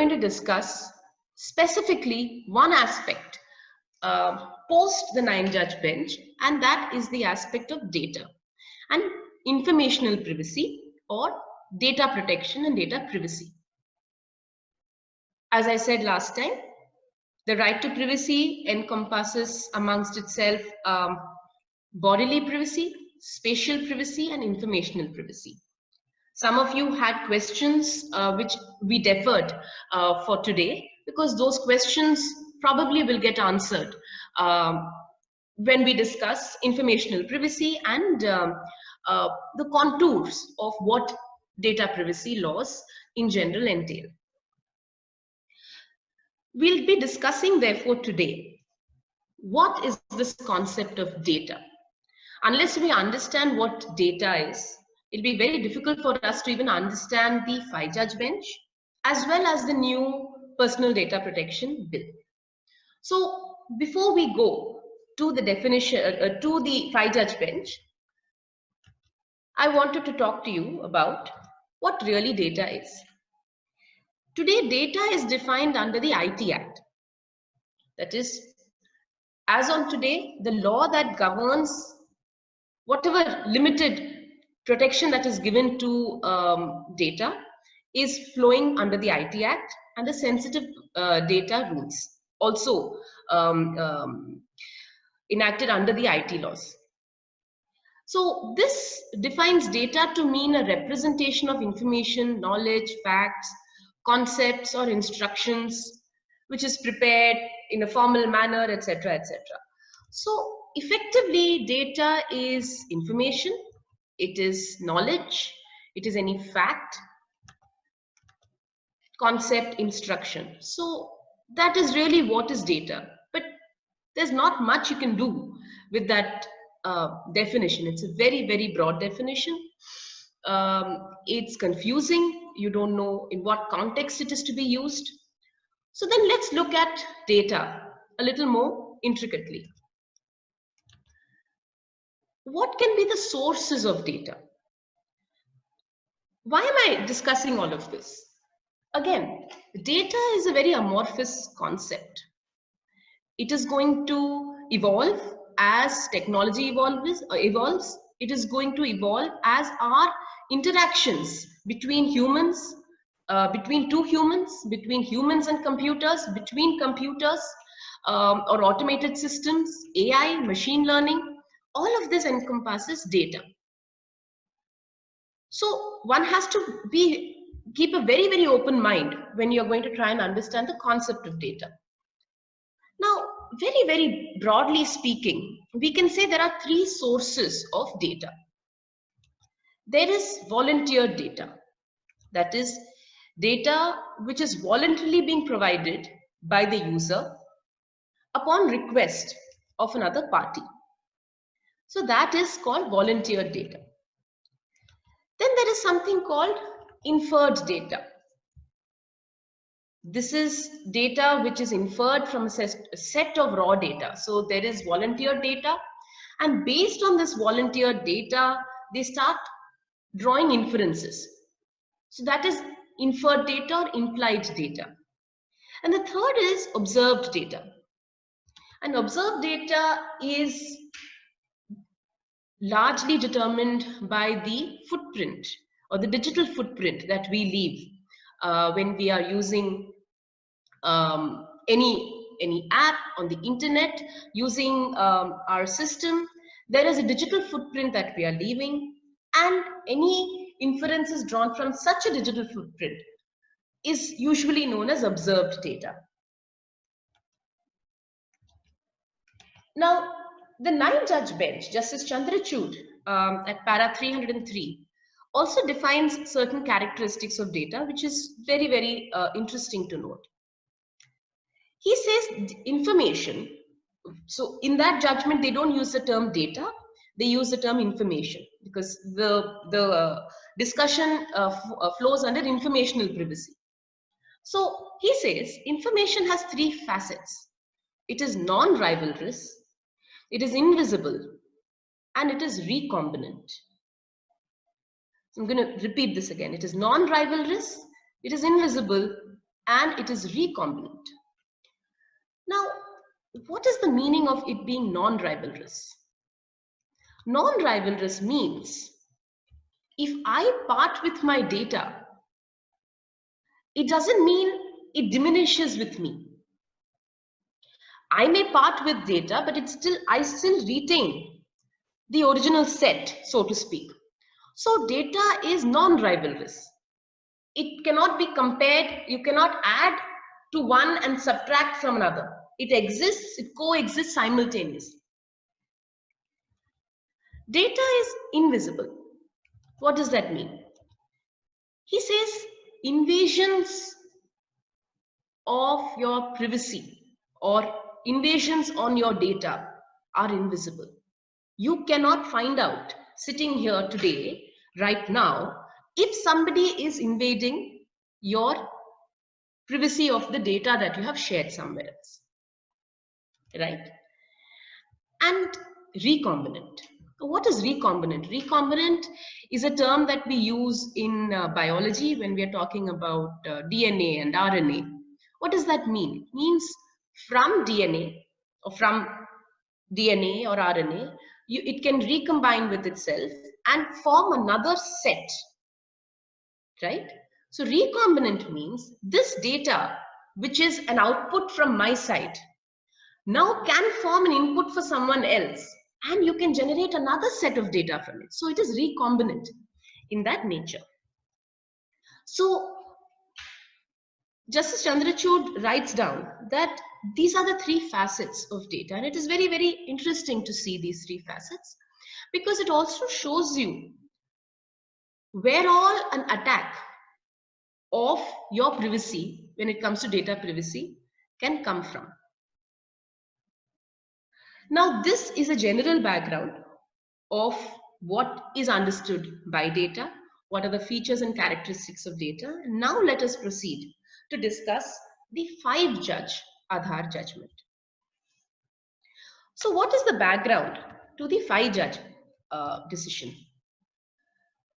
going to discuss specifically one aspect post the 9-judge bench, and that is the aspect of data and informational privacy or data protection and data privacy. As I said last time, the right to privacy encompasses amongst itself bodily privacy, spatial privacy, and informational privacy. Some of you had questions which we deferred for today, because those questions probably will get answered when we discuss informational privacy and the contours of what data privacy laws in general entail. We'll be discussing, therefore, today, what is this concept of data? Unless we understand what data is, it'll be very difficult for us to even understand the 5-judge bench as well as the new Personal Data Protection Bill. So before we go to the definition, to the 5-judge bench, I wanted to talk to you about what really data is. Today, data is defined under the IT Act. That is, as on today, the law that governs whatever limited protection that is given to data is flowing under the IT Act and the sensitive data rules, also enacted under the IT laws. So this defines data to mean a representation of information, knowledge, facts, concepts, or instructions, which is prepared in a formal manner, etc., etc. So effectively, data is information, it is knowledge, it is any fact, concept, instruction. So that is really what is data. But there's not much you can do with that definition. It's a very, very broad definition. It's confusing. You don't know in what context it is to be used. So then let's look at data a little more intricately. What can be the sources of data? Why am I discussing all of this? Again, data is a very amorphous concept. It is going to evolve as technology evolves. It is going to evolve as our interactions between humans, between two humans, between humans and computers, between computers or automated systems, AI, machine learning, all of this encompasses data. So one has to keep a very, very open mind when you're going to try and understand the concept of data. Now, very, very broadly speaking, we can say there are 3 sources of data. There is volunteer data. That is data which is voluntarily being provided by the user upon request of another party. So that is called volunteer data. Then there is something called inferred data. This is data which is inferred from a set of raw data. So there is volunteer data, and based on this volunteer data, they start drawing inferences. So that is inferred data or implied data. And the third is observed data. And observed data is largely determined by the footprint or the digital footprint that we leave when we are using any app on the internet, using our system. There is a digital footprint that we are leaving, and any inferences drawn from such a digital footprint is usually known as observed data. Now, the 9-judge bench, Justice Chandrachud at para 303, also defines certain characteristics of data, which is very, very interesting to note. He says information. So in that judgment, they don't use the term data, they use the term information, because the discussion flows under informational privacy. So he says information has 3 facets. It is non-rivalrous, it is invisible, and it is recombinant. So I'm going to repeat this again. It is non-rivalrous, it is invisible, and it is recombinant. Now, what is the meaning of it being non-rivalrous? Non-rivalrous means if I part with my data, it doesn't mean it diminishes with me. I may part with data, but I still retain the original set, so to speak. So data is non-rivalrous. It cannot be compared. You cannot add to one and subtract from another. It exists, it coexists simultaneously. Data is invisible. What does that mean? He says invasions of your privacy or invasions on your data are invisible. You cannot find out sitting here today, right now, if somebody is invading your privacy of the data that you have shared somewhere else, right? And recombinant. What is recombinant? Recombinant is a term that we use in biology when we are talking about DNA and RNA. What does that mean? It means from DNA or RNA, it can recombine with itself and form another set, right? So recombinant means this data, which is an output from my side, now can form an input for someone else, and you can generate another set of data from it. So it is recombinant in that nature. So Justice Chandrachud writes down that these are the three facets of data, and it is very, very interesting to see these three facets because it also shows you where all an attack of your privacy, when it comes to data privacy, can come from. Now, this is a general background of what is understood by data, what are the features and characteristics of data. Now let us proceed to discuss the 5-judge Aadhaar judgment. So what is the background to the 5-judge decision?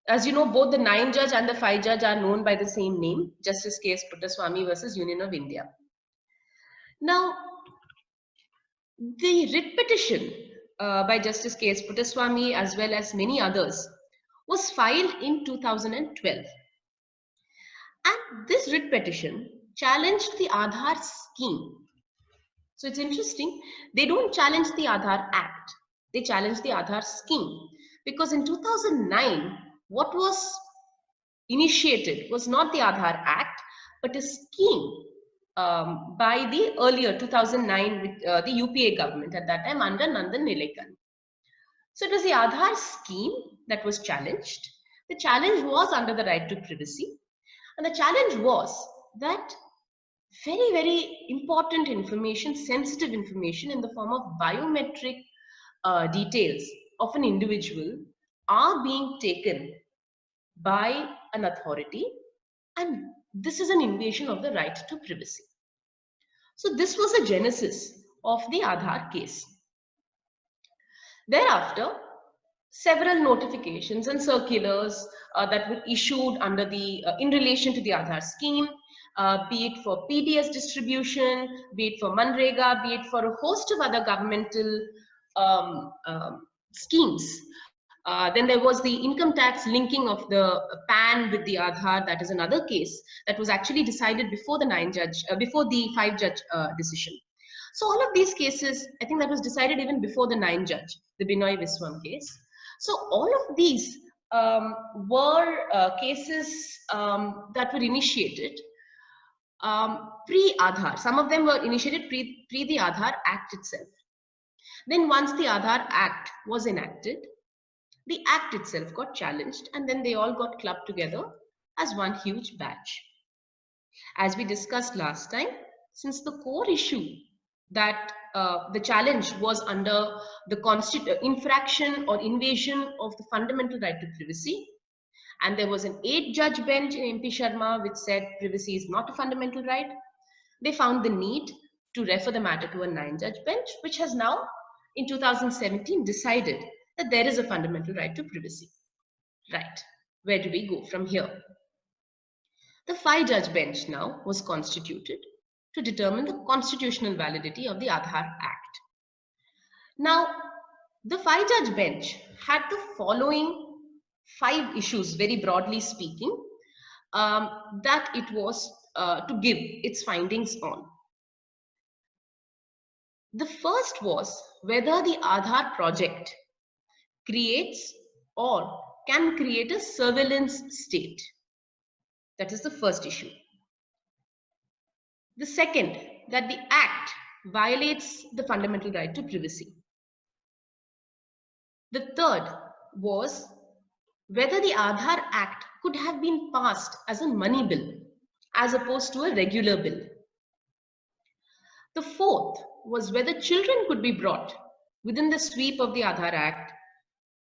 As you know, both the 9-judge and the 5-judge are known by the same name, Justice K.S. Puttaswamy versus Union of India. Now, the writ petition by Justice K.S. Puttaswamy as well as many others was filed in 2012. And this writ petition challenged the Aadhaar scheme. So it's interesting, they don't challenge the Aadhaar Act, they challenge the Aadhaar scheme. Because in 2009, what was initiated was not the Aadhaar Act, but a scheme by the earlier 2009 with the UPA government at that time under Nandan Nilekani. So it was the Aadhaar scheme that was challenged. The challenge was under the right to privacy. And the challenge was that very, very important information, sensitive information in the form of biometric details of an individual are being taken by an authority, and this is an invasion of the right to privacy. So this was the genesis of the Aadhaar case. Thereafter, several notifications and circulars that were issued under the in relation to the Aadhaar scheme, be it for PDS distribution, be it for Manrega, be it for a host of other governmental schemes. Then there was the income tax linking of the PAN with the Aadhaar. That is another case that was actually decided before the 5-judge decision. So all of these cases, I think that was decided even before the 9-judge, the Binoy Viswam case. So all of these were cases that were initiated pre-Aadhaar. Some of them were initiated pre the Aadhaar Act itself. Then once the Aadhaar Act was enacted, the Act itself got challenged, and then they all got clubbed together as one huge batch. As we discussed last time, since the core issue that the challenge was under the infraction or invasion of the fundamental right to privacy, and there was an 8-judge bench in MP Sharma which said privacy is not a fundamental right, they found the need to refer the matter to a 9-judge bench, which has now in 2017 decided that there is a fundamental right to privacy. Right, where do we go from here? The 5-judge bench now was constituted to determine the constitutional validity of the Aadhaar Act. Now, the 5-judge bench had the following 5 issues, very broadly speaking, that it was to give its findings on. The first was whether the Aadhaar project creates or can create a surveillance state. That is the first issue. The second, that the act violates the fundamental right to privacy. The third was whether the Aadhaar Act could have been passed as a money bill as opposed to a regular bill. The fourth was whether children could be brought within the sweep of the Aadhaar Act,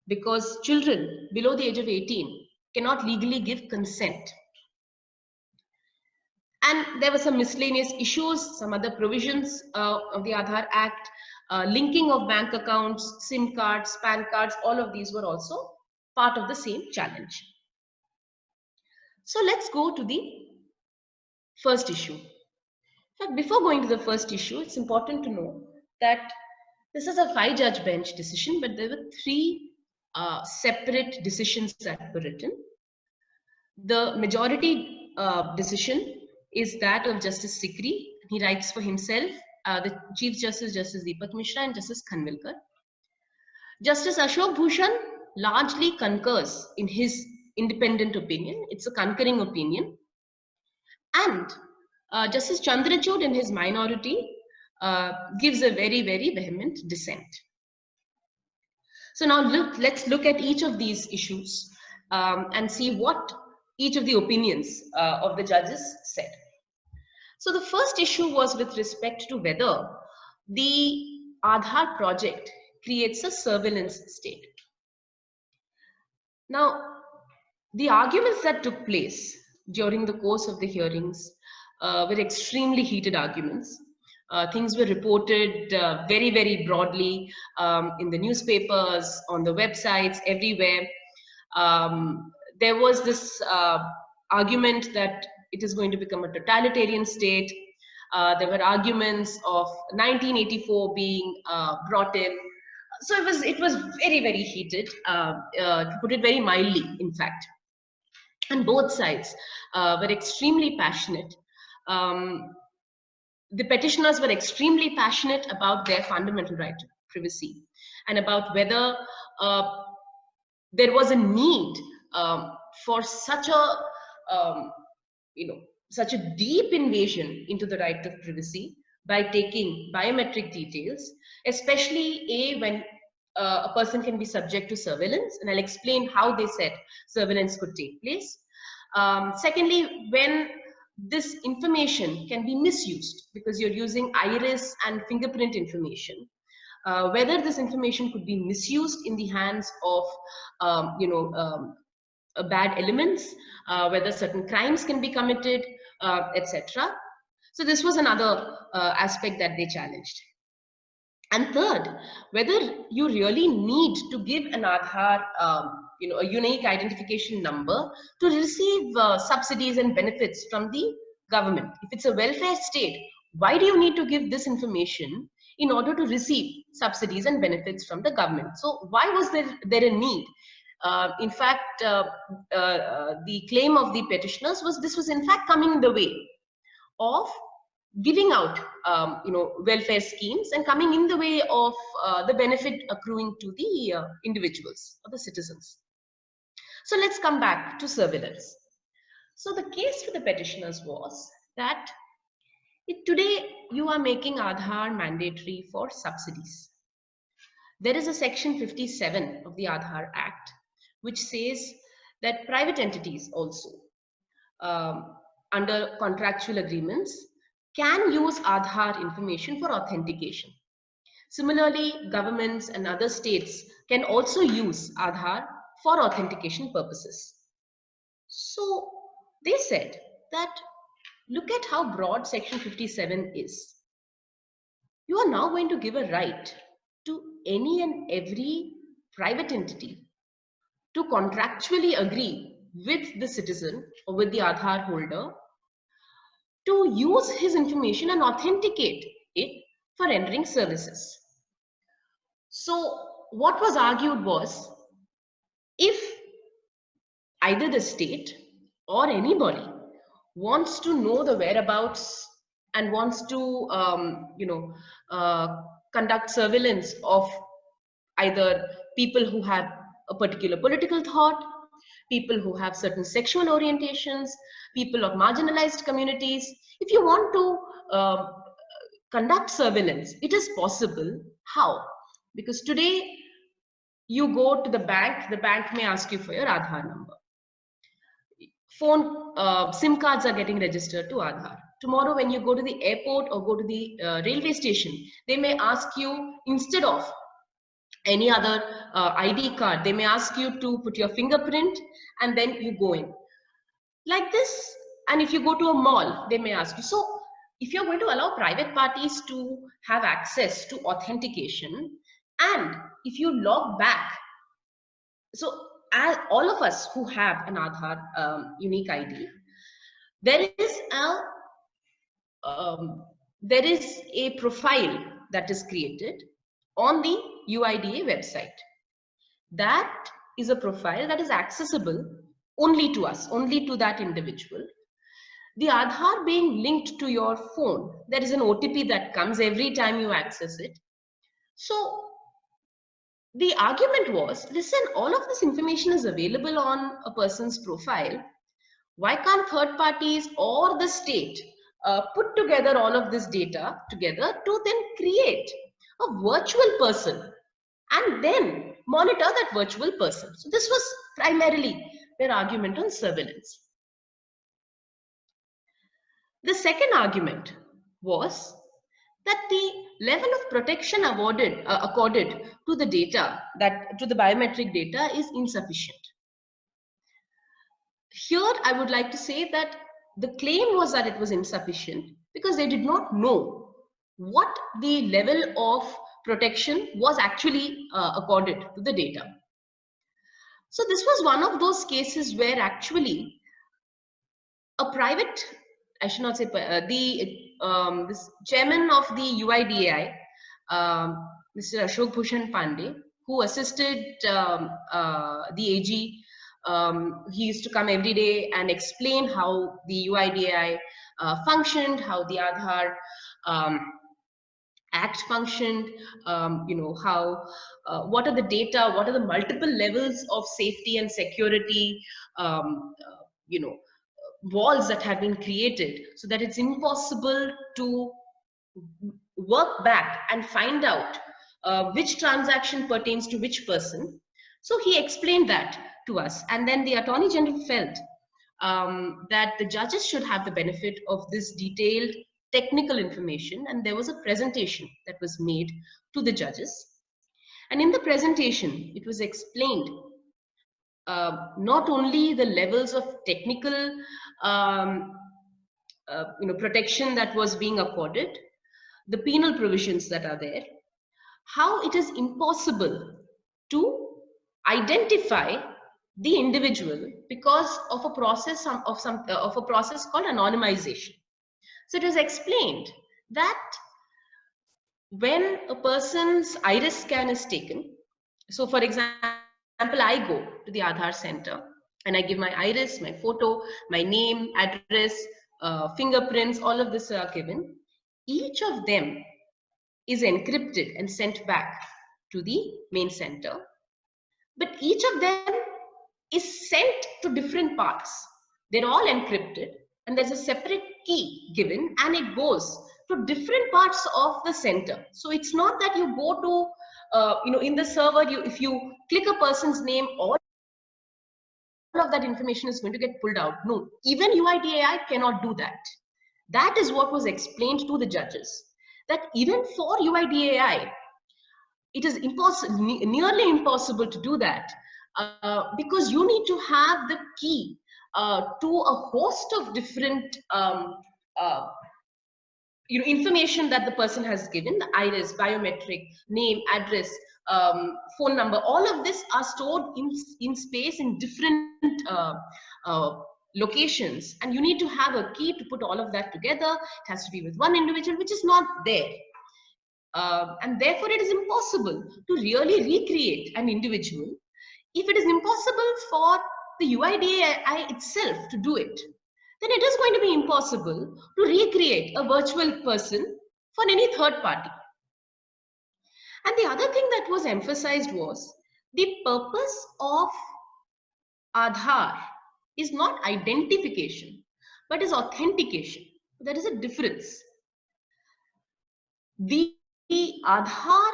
because children below the age of 18 cannot legally give consent. And there were some miscellaneous issues, some other provisions of the Aadhaar Act, linking of bank accounts, SIM cards, PAN cards, all of these were also part of the same challenge. So let's go to the first issue. But before going to the first issue, it's important to know that this is a 5-judge bench decision, but there were 3 separate decisions that were written. The majority decision is that of Justice Sikri. He writes for himself, the Chief Justice, Justice Deepak Mishra, and Justice Khanwilkar. Justice Ashok Bhushan largely concurs in his independent opinion. It's a concurring opinion. And Justice Chandrachud, in his minority, gives a very, very vehement dissent. So now let's look at each of these issues and see what each of the opinions of the judges said. So the first issue was with respect to whether the Aadhaar project creates a surveillance state. Now, the arguments that took place during the course of the hearings were extremely heated arguments. Things were reported very, very broadly in the newspapers, on the websites, everywhere. There was this argument that it is going to become a totalitarian state. There were arguments of 1984 being brought in. So it was very, very heated, to put it very mildly, in fact. And both sides were extremely passionate. The petitioners were extremely passionate about their fundamental right to privacy and about whether there was a need for such a such a deep invasion into the right of privacy by taking biometric details, especially when a person can be subject to surveillance, and I'll explain how they said surveillance could take place. Secondly, when this information can be misused because you're using iris and fingerprint information, whether this information could be misused in the hands of bad elements, whether certain crimes can be committed, etc. So this was another aspect that they challenged. And third, whether you really need to give an Aadhaar, a unique identification number to receive subsidies and benefits from the government. If it's a welfare state, why do you need to give this information in order to receive subsidies and benefits from the government? So why was there a need? In fact, the claim of the petitioners was this was in fact coming in the way of giving out welfare schemes and coming in the way of the benefit accruing to the individuals or the citizens. So let's come back to surveillance. So the case for the petitioners was that today you are making Aadhaar mandatory for subsidies. There is a section 57 of the Aadhaar Act which says that private entities also under contractual agreements can use Aadhaar information for authentication. Similarly, governments and other states can also use Aadhaar for authentication purposes. So they said that look at how broad section 57 is. You are now going to give a right to any and every private entity to contractually agree with the citizen or with the Aadhaar holder to use his information and authenticate it for rendering services. So what was argued was, if either the state or anybody wants to know the whereabouts and wants to conduct surveillance of either people who have a particular political thought, people who have certain sexual orientations, people of marginalized communities, if you want to conduct surveillance, it is possible. How? Because today you go to the bank may ask you for your Aadhaar number. SIM cards are getting registered to Aadhaar. Tomorrow when you go to the airport or go to the railway station, they may ask you, instead of any other ID card, they may ask you to put your fingerprint and then you go in. Like this. And if you go to a mall, they may ask you. So if you're going to allow private parties to have access to authentication, and if you log back, so as all of us who have an Aadhaar unique ID, there is a profile that is created on the UIDA website. That is a profile that is accessible only to us, only to that individual. The Aadhaar being linked to your phone, there is an OTP that comes every time you access it. So the argument was, listen, all of this information is available on a person's profile. Why can't third parties or the state put together all of this data together to then create a virtual person and then monitor that virtual person? So this was primarily their argument on surveillance. The second argument was that the level of protection accorded to the data, to the biometric data, is insufficient. Here I would like to say that the claim was that it was insufficient because they did not know what the level of protection was actually accorded to the data. So this was one of those cases where actually a private, I should not say, this chairman of the UIDAI, Mr. Ashok Bhushan Pandey, who assisted the AG, he used to come every day and explain how the UIDAI functioned, how the Aadhaar Act functioned, what are the data, what are the multiple levels of safety and security, walls that have been created, so that it's impossible to work back and find out which transaction pertains to which person. So he explained that to us, and then the Attorney General felt that the judges should have the benefit of this detailed technical information, and there was a presentation that was made to the judges. And in the presentation, it was explained not only the levels of technical protection that was being accorded, the penal provisions that are there, how it is impossible to identify the individual because of a process of a process called anonymization. So it was explained that when a person's iris scan is taken, so for example, I go to the Aadhaar center and I give my iris, my photo, my name, address, fingerprints, all of this are given. Each of them is encrypted and sent back to the main center. But each of them is sent to different parts. They're all encrypted and there's a separate key given and it goes to different parts of the center. So it's not that you go to, in the server, if you click a person's name, all of that information is going to get pulled out. No, even UIDAI cannot do that. That is what was explained to the judges, that even for UIDAI, it is nearly impossible to do that because you need to have the key to a host of different information that the person has given, the iris, biometric, name, address, phone number, all of this are stored in space in different locations, and you need to have a key to put all of that together. It has to be with one individual, which is not there. And therefore, it is impossible to really recreate an individual. If it is impossible for the UIDAI itself to do it, then it is going to be impossible to recreate a virtual person for any third party. And the other thing that was emphasized was the purpose of Aadhaar is not identification, but is authentication. There is a difference. The Aadhaar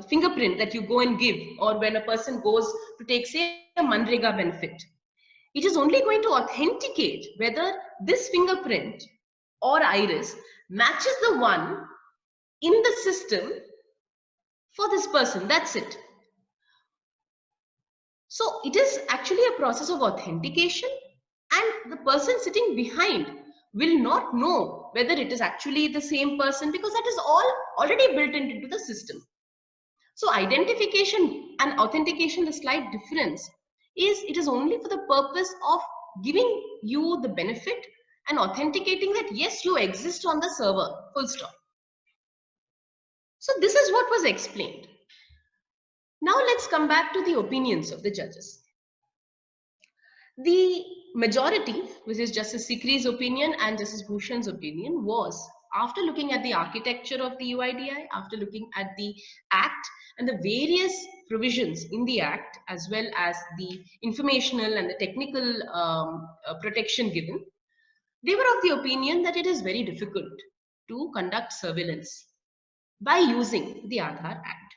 fingerprint that you go and give, or when a person goes to take, say, a Manrega benefit, it is only going to authenticate whether this fingerprint or iris matches the one in the system for this person. That's it. So it is actually a process of authentication, and the person sitting behind will not know whether it is actually the same person, because that is all already built into the system. So identification and authentication, the slight difference is it is only for the purpose of giving you the benefit and authenticating that yes, you exist on the server, full stop. So this is what was explained. Now let's come back to the opinions of the judges. The majority, which is Justice Sikri's opinion and Justice Bhushan's opinion, was, after looking at the architecture of the UIDAI, after looking at the Act and the various provisions in the Act, as well as the informational and the technical protection given, they were of the opinion that it is very difficult to conduct surveillance by using the Aadhaar Act.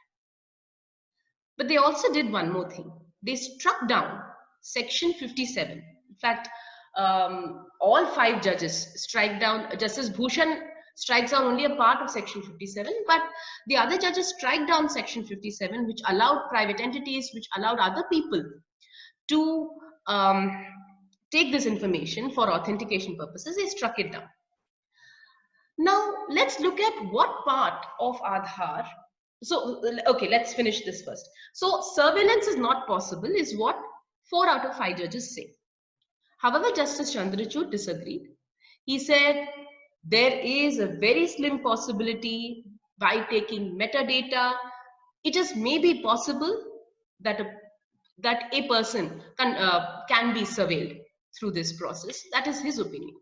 But they also did one more thing. They struck down Section 57. In fact, all 5 judges strike down. Justice Bhushan strikes down only a part of Section 57, but the other judges strike down Section 57, which allowed private entities, which allowed other people to take this information for authentication purposes. They struck it down. Now, let's look at what part of Aadhaar. So, okay, let's finish this first. So, surveillance is not possible is what 4 out of 5 judges say. However, Justice Chandrachud disagreed. He said there is a very slim possibility by taking metadata. It is maybe possible that a person can be surveilled through this process. That is his opinion.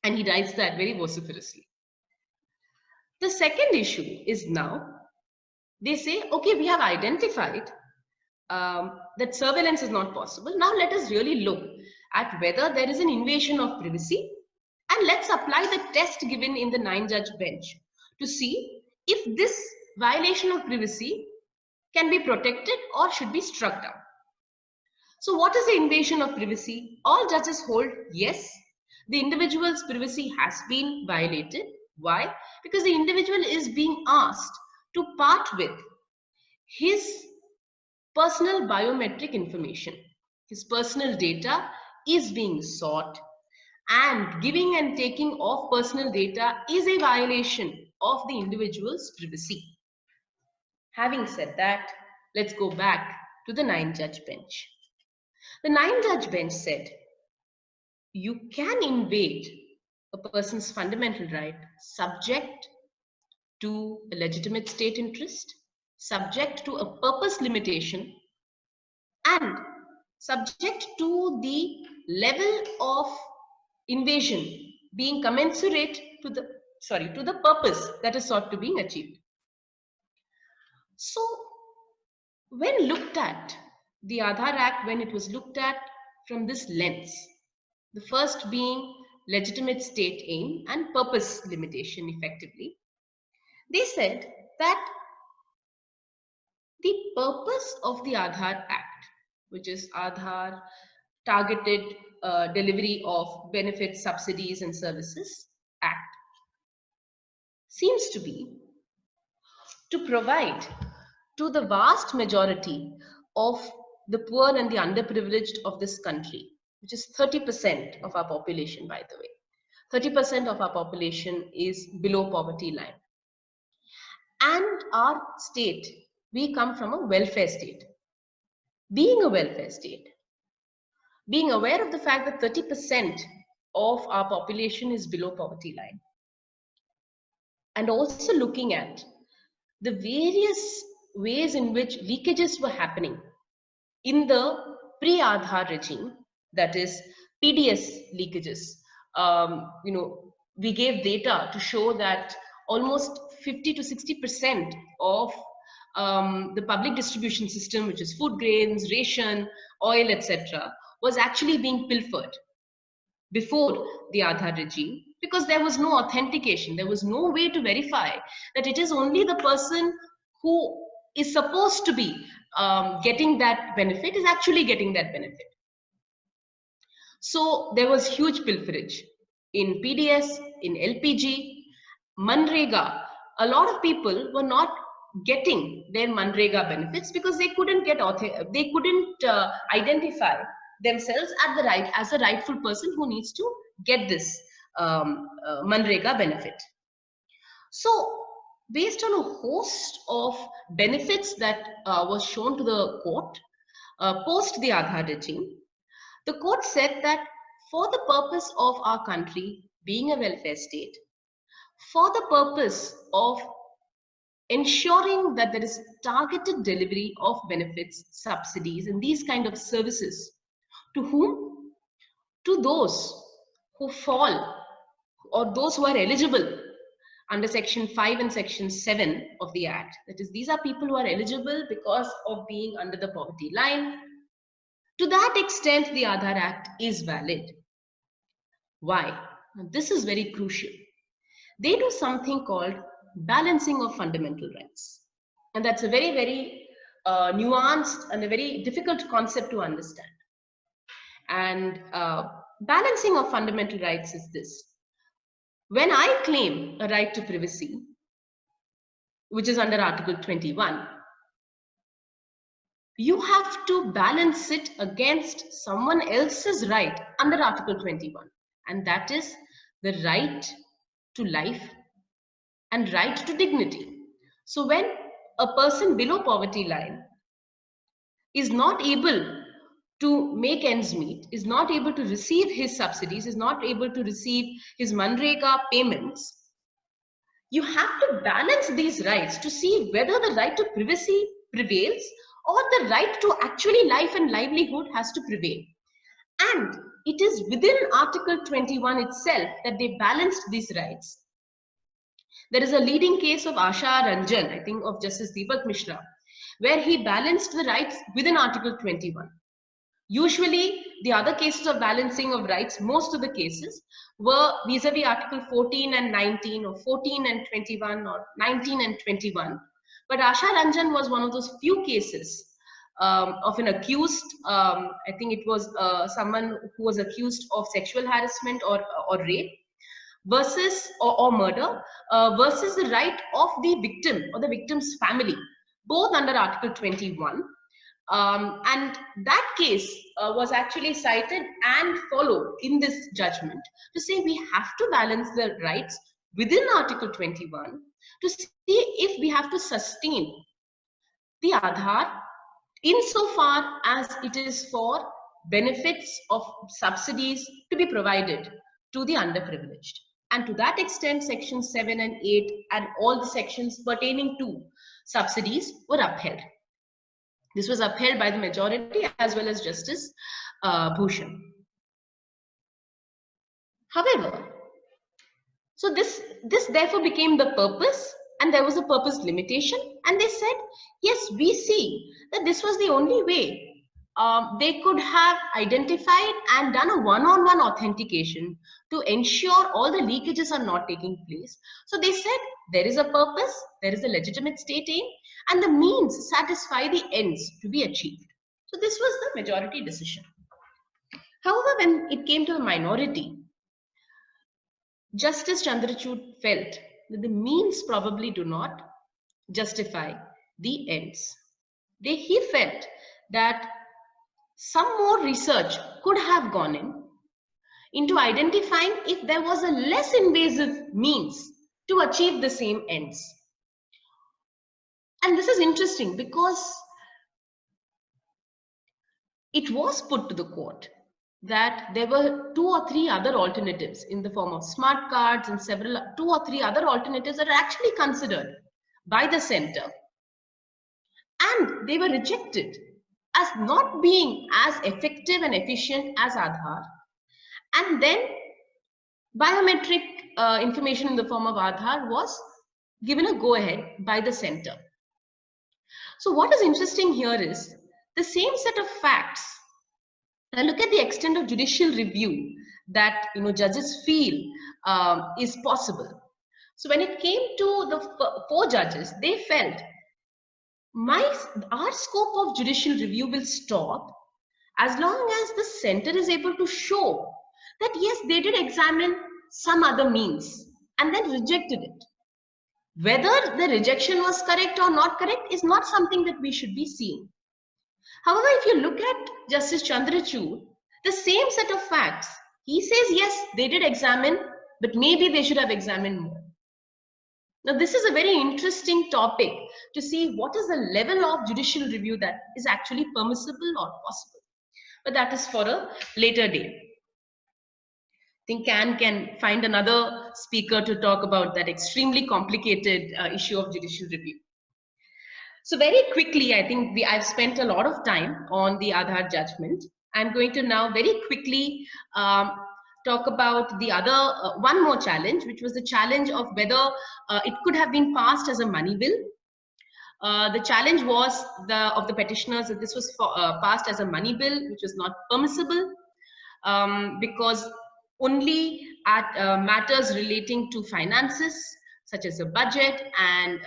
And he writes that very vociferously. The second issue is now, they say, okay, we have identified that surveillance is not possible. Now let us really look at whether there is an invasion of privacy, and let's apply the test given in the 9-judge bench to see if this violation of privacy can be protected or should be struck down. So what is the invasion of privacy? All judges hold yes, the individual's privacy has been violated. Why? Because the individual is being asked to part with his personal biometric information. His personal data is being sought, and giving and taking of personal data is a violation of the individual's privacy. Having said that, let's go back to the 9-judge bench. The 9-judge bench said, you can invade a person's fundamental right subject to a legitimate state interest, subject to a purpose limitation, and subject to the level of invasion being commensurate to the purpose that is sought to being achieved. So when looked at the Aadhaar Act, when it was looked at from this lens, the first being legitimate state aim and purpose limitation effectively, they said that the purpose of the Aadhaar Act, which is Aadhaar Targeted Delivery of Benefits, Subsidies and Services Act, seems to be to provide to the vast majority of the poor and the underprivileged of this country, which is 30% of our population, by the way. 30% of our population is below poverty line. and our state, we come from a welfare state. Being a welfare state, being aware of the fact that 30% of our population is below poverty line, and also looking at the various ways in which leakages were happening in the pre-Aadhaar regime, that is PDS leakages. We gave data to show that almost 50 to 60% of the public distribution system, which is food grains, ration, oil, etc., was actually being pilfered before the Aadhaar regime, because there was no authentication. There was no way to verify that it is only the person who is supposed to be getting that benefit is actually getting that benefit. So there was huge pilferage in PDS, in LPG, Manrega. A lot of people were not getting their Manrega benefits because they couldn't identify themselves as the rightful person who needs to get this Manrega benefit. So based on a host of benefits that was shown to the court post the Aadhaar regime, the court said that for the purpose of our country being a welfare state, for the purpose of ensuring that there is targeted delivery of benefits, subsidies, and these kind of services, to whom? To those who fall or those who are eligible under Section 5 and Section 7 of the Act. That is, these are people who are eligible because of being under the poverty line. To that extent, the Aadhaar Act is valid. Why? Now, this is very crucial. They do something called balancing of fundamental rights. And that's a very, very nuanced and a very difficult concept to understand. And balancing of fundamental rights is this. When I claim a right to privacy, which is under Article 21, you have to balance it against someone else's right under Article 21. And that is the right to life and right to dignity. So when a person below poverty line is not able to make ends meet, is not able to receive his subsidies, is not able to receive his Manrega payments, you have to balance these rights to see whether the right to privacy prevails or the right to actually life and livelihood has to prevail. And it is within Article 21 itself that they balanced these rights. There is a leading case of Asha Ranjan, I think of Justice Deepak Mishra, where he balanced the rights within Article 21. Usually, the other cases of balancing of rights, most of the cases, were vis-a-vis Article 14 and 19, or 14 and 21, or 19 and 21. But Asha Ranjan was one of those few cases of an accused, I think it was someone who was accused of sexual harassment or rape, versus or murder, versus the right of the victim or the victim's family, both under Article 21. And that case was actually cited and followed in this judgment to say we have to balance the rights within Article 21 to see if we have to sustain the Aadhaar insofar as it is for benefits of subsidies to be provided to the underprivileged. And to that extent, Section 7 and 8 and all the sections pertaining to subsidies were upheld. This was upheld by the majority as well as Justice Bhushan. However, so this therefore became the purpose, and there was a purpose limitation, and they said, yes, we see that this was the only way they could have identified and done a one-on-one authentication to ensure all the leakages are not taking place. So they said there is a purpose, there is a legitimate state aim, and the means satisfy the ends to be achieved. So this was the majority decision. However, when it came to the minority, Justice Chandrachud felt that the means probably do not justify the ends. He felt that some more research could have gone into identifying if there was a less invasive means to achieve the same ends. And this is interesting because it was put to the court that there were 2 or 3 other alternatives in the form of smart cards and several 2 or 3 other alternatives that are actually considered by the center, and they were rejected as not being as effective and efficient as Aadhaar. And then biometric information in the form of Aadhaar was given a go ahead by the center. So what is interesting here is the same set of facts. Now look at the extent of judicial review that judges feel is possible. So when it came to the 4 judges, they felt our scope of judicial review will stop as long as the center is able to show that yes, they did examine some other means and then rejected it. Whether the rejection was correct or not correct is not something that we should be seeing. However, if you look at Justice Chandrachud, the same set of facts, he says yes, they did examine, but maybe they should have examined more. Now, this is a very interesting topic to see what is the level of judicial review that is actually permissible or possible. But that is for a later day. I think can find another speaker to talk about that extremely complicated issue of judicial review. So very quickly, I think I've spent a lot of time on the Aadhaar judgment. I'm going to now very quickly talk about the other one more challenge, which was the challenge of whether it could have been passed as a money bill. The challenge was of the petitioners that this was passed as a money bill, which was not permissible because only at matters relating to finances, such as the budget and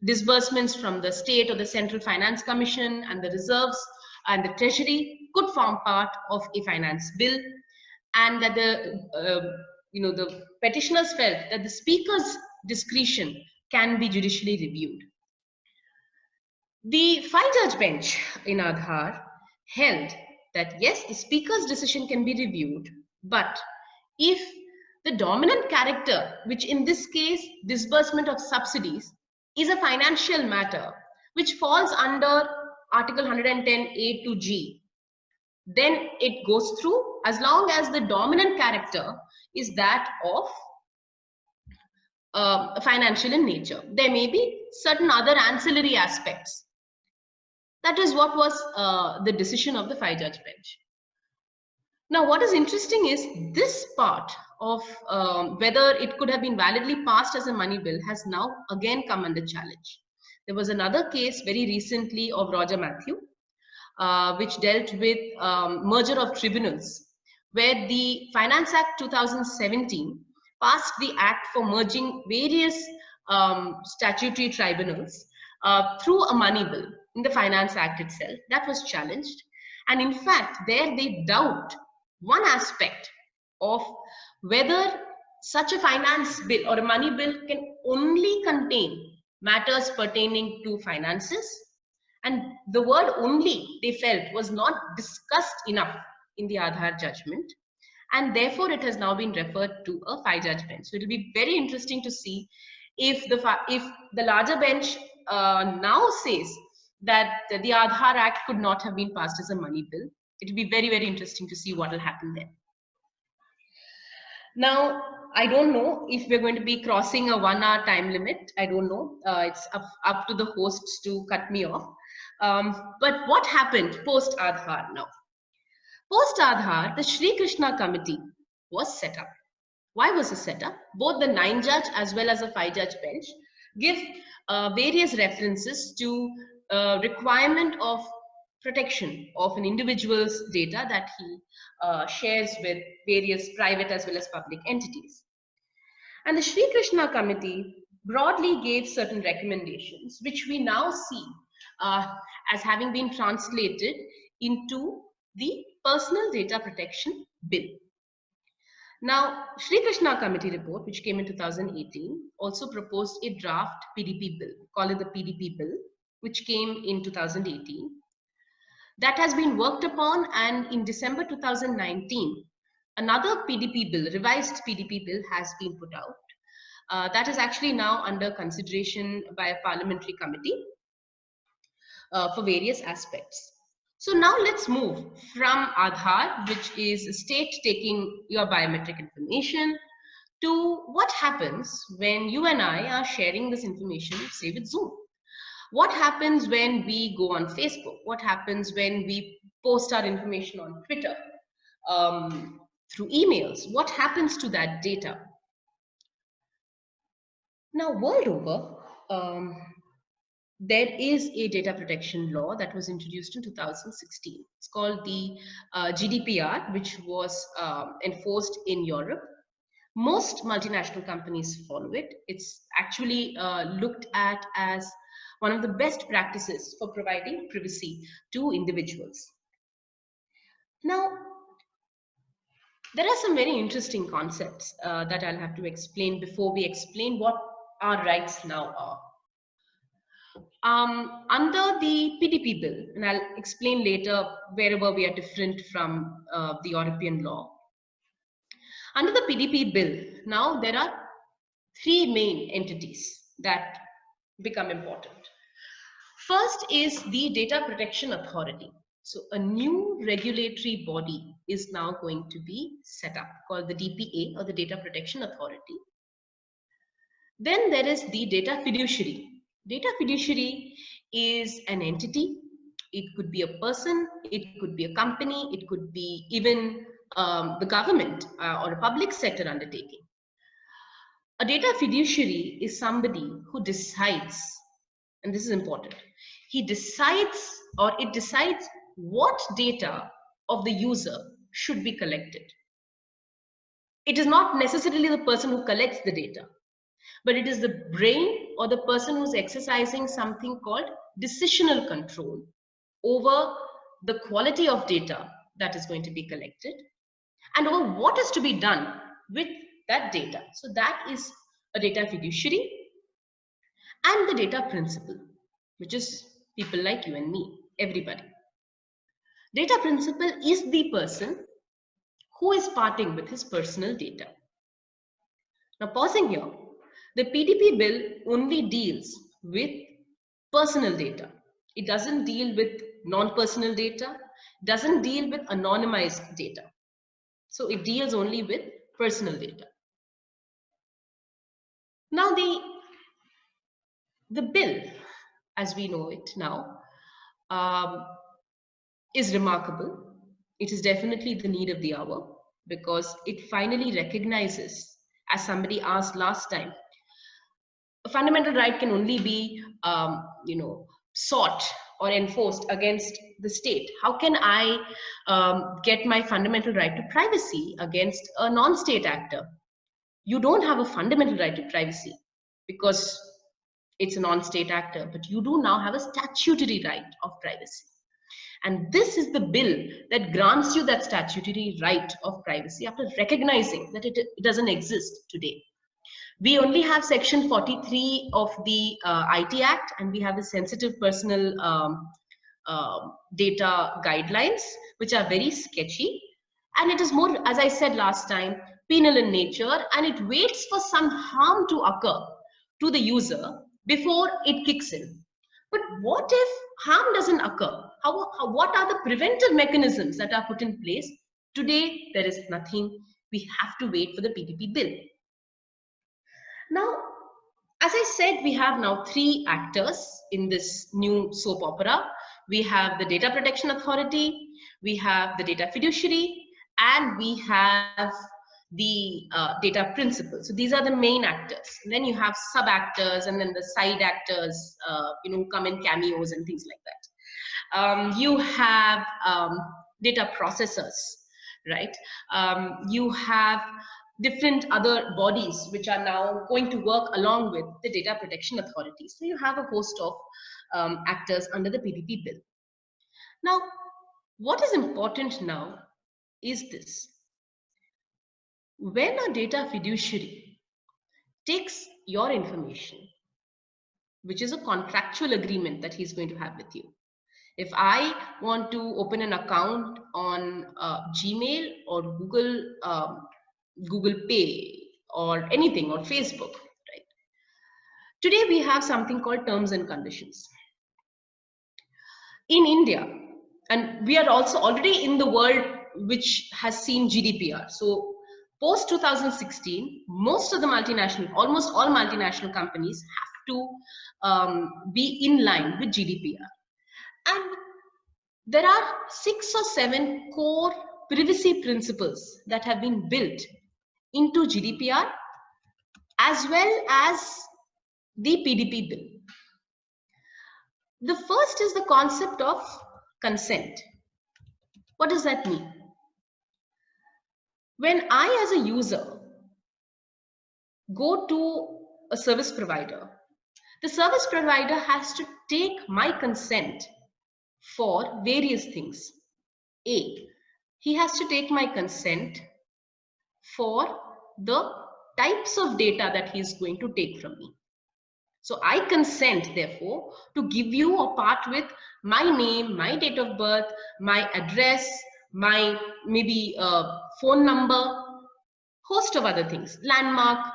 disbursements from the state or the Central Finance Commission and the reserves and the treasury could form part of a finance bill, and that the petitioners felt that the speaker's discretion can be judicially reviewed. The 5-judge bench in Aadhaar held that yes, the speaker's decision can be reviewed, but if the dominant character, which in this case disbursement of subsidies, is a financial matter which falls under Article 110A to G, then it goes through as long as the dominant character is that of financial in nature. There may be certain other ancillary aspects. That is what was the decision of the 5-judge bench. Now, what is interesting is this part of whether it could have been validly passed as a money bill has now again come under challenge. There was another case very recently of Roger Matthew, which dealt with merger of tribunals, where the Finance Act 2017 passed the act for merging various statutory tribunals through a money bill in the Finance Act itself. That was challenged. And in fact, there they doubt one aspect of whether such a finance bill or a money bill can only contain matters pertaining to finances. And the word only, they felt, was not discussed enough in the Aadhaar judgment. And therefore, it has now been referred to a 5-judge bench. So it will be very interesting to see if the larger bench now says that the Aadhaar Act could not have been passed as a money bill. It will be very, very interesting to see what will happen there. Now, I don't know if we're going to be crossing a 1-hour time limit. I don't know. It's up to the hosts to cut me off. But what happened post Aadhaar now? Post Aadhaar, the Sri Krishna committee was set up. Why was it set up? Both the 9-judge as well as a 5-judge bench give various references to requirement of protection of an individual's data that he shares with various private as well as public entities. And the Sri Krishna committee broadly gave certain recommendations, which we now see as having been translated into the Personal Data Protection Bill. Now, Sri Krishna committee report, which came in 2018, also proposed a draft PDP bill, call it the PDP bill, which came in 2018. That has been worked upon, and in December 2019, another PDP bill, revised PDP bill, has been put out, That is actually now under consideration by a parliamentary committee for various aspects. So now let's move from Aadhaar, which is a state taking your biometric information, to what happens when you and I are sharing this information, say with Zoom. What happens when we go on Facebook? What happens when we post our information on Twitter, through emails? What happens to that data? Now, world over, there is a data protection law that was introduced in 2016. It's called the GDPR, which was enforced in Europe. Most multinational companies follow it. It's actually looked at as one of the best practices for providing privacy to individuals. Now, there are some very interesting concepts that I'll have to explain before we explain what our rights now are. Under the PDP bill, and I'll explain later wherever we are different from the European law. Under the PDP bill, now there are three main entities that become important. First is the Data Protection Authority. So a new regulatory body is now going to be set up called the DPA, or the Data Protection Authority. Then there is the Data Fiduciary. Data Fiduciary is an entity. It could be a person, it could be a company, it could be even the government or a public sector undertaking. A data fiduciary is somebody who decides, and this is important, he decides, or it decides, what data of the user should be collected. It is not necessarily the person who collects the data, but it is the brain or the person who's exercising something called decisional control over the quality of data that is going to be collected and over what is to be done with that data. So that is a data fiduciary. And the data principal, which is people like you and me, everybody. Data principal is the person who is parting with his personal data. Now, pausing here, the PDP bill only deals with personal data. It doesn't deal with non-personal data, doesn't deal with anonymized data. So it deals only with personal data. Now, the bill, as we know it now, is remarkable. It is definitely the need of the hour because it finally recognizes, as somebody asked last time, a fundamental right can only be, sought or enforced against the state. How can I get my fundamental right to privacy against a non-state actor? You don't have a fundamental right to privacy because it's a non-state actor, but you do now have a statutory right of privacy. And this is the bill that grants you that statutory right of privacy after recognizing that it doesn't exist today. We only have section 43 of the IT Act, and we have the sensitive personal data guidelines, which are very sketchy. And it is more, as I said last time, penal in nature, and it waits for some harm to occur to the user before it kicks in. But what if harm doesn't occur? What are the preventive mechanisms that are put in place? Today, there is nothing. We have to wait for the PDP bill. Now, as I said, we have now three actors in this new soap opera. We have the Data Protection Authority, we have the Data Fiduciary, and we have the data principal. So these are the main actors. And then you have sub actors and then the side actors, who come in cameos and things like that. You have data processors, right? You have different other bodies which are now going to work along with the Data Protection Authority. So you have a host of actors under the PDP bill. Now, what is important now is this. When a data fiduciary takes your information, which is a contractual agreement that he's going to have with you. If I want to open an account on Gmail or Google Pay or anything, or Facebook, Today we have something called terms and conditions. In India, and we are also already in the world which has seen GDPR. So post 2016, most of the almost all multinational companies have to be in line with GDPR. And there are 6 or 7 core privacy principles that have been built into GDPR as well as the PDP bill. The first is the concept of consent. What does that mean? When I, as a user, go to a service provider, the service provider has to take my consent for various things. A, he has to take my consent for the types of data that he is going to take from me. So I consent, therefore, to give you a part with my name, my date of birth, my address, my maybe phone number, host of other things, landmark,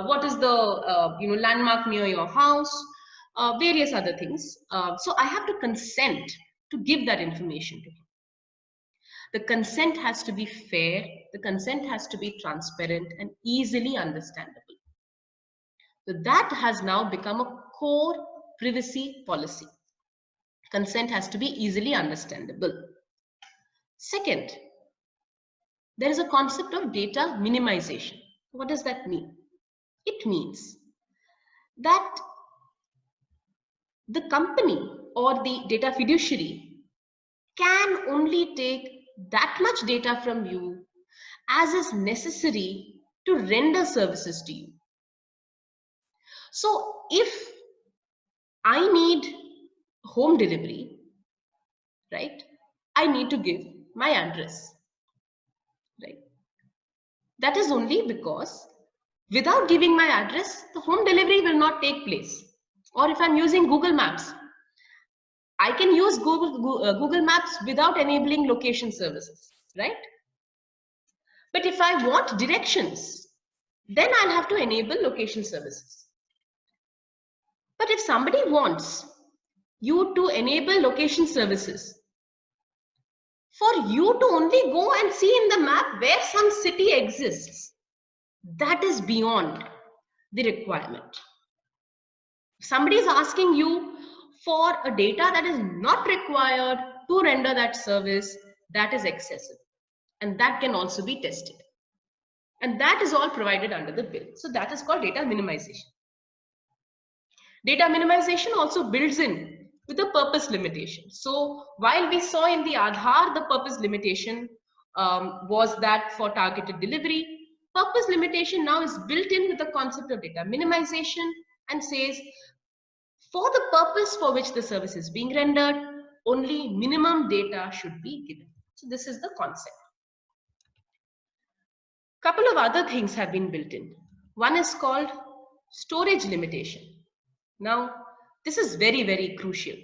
what is the landmark near your house, various other things. So I have to consent to give that information to him. The consent has to be fair, the consent has to be transparent and easily understandable. So that has now become a core privacy policy. Consent has to be easily understandable. Second, there is a concept of data minimization. What does that mean? It means that the company or the data fiduciary can only take that much data from you as is necessary to render services to you. So if I need home delivery, right, I need to give my address, right? That is only because without giving my address, the home delivery will not take place. Or if I'm using Google Maps, I can use Google Maps without enabling location services, right? But if I want directions, then I'll have to enable location services. But if somebody wants you to enable location services, for you to only go and see in the map where some city exists, that is beyond the requirement. If somebody is asking you for a data that is not required to render that service, that is excessive. And that can also be tested. And that is all provided under the bill. So that is called data minimization. Data minimization also builds in with the purpose limitation. So while we saw in the Aadhaar, the purpose limitation was that for targeted delivery, purpose limitation now is built in with the concept of data minimization and says, for the purpose for which the service is being rendered, only minimum data should be given. So this is the concept. Couple of other things have been built in. One is called storage limitation. Now, this is very, very crucial.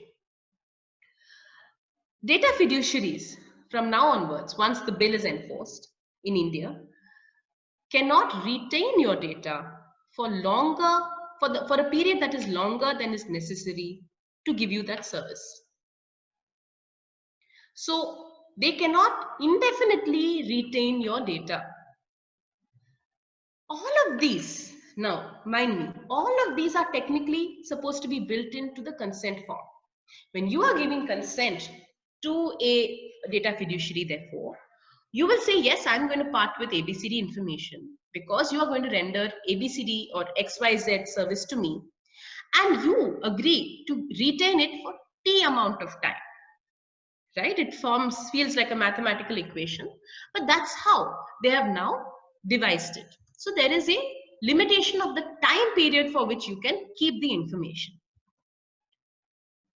Data fiduciaries from now onwards, once the bill is enforced in India, cannot retain your data for longer, for a period that is longer than is necessary to give you that service. So they cannot indefinitely retain your data. All of these, now mind me, all of these are technically supposed to be built into the consent form. When you are giving consent to a data fiduciary, therefore, you will say, yes, I'm going to part with ABCD information because you are going to render ABCD or XYZ service to me, and you agree to retain it for T amount of time, right? It feels like a mathematical equation, but that's how they have now devised it. So there is a limitation of the time period for which you can keep the information.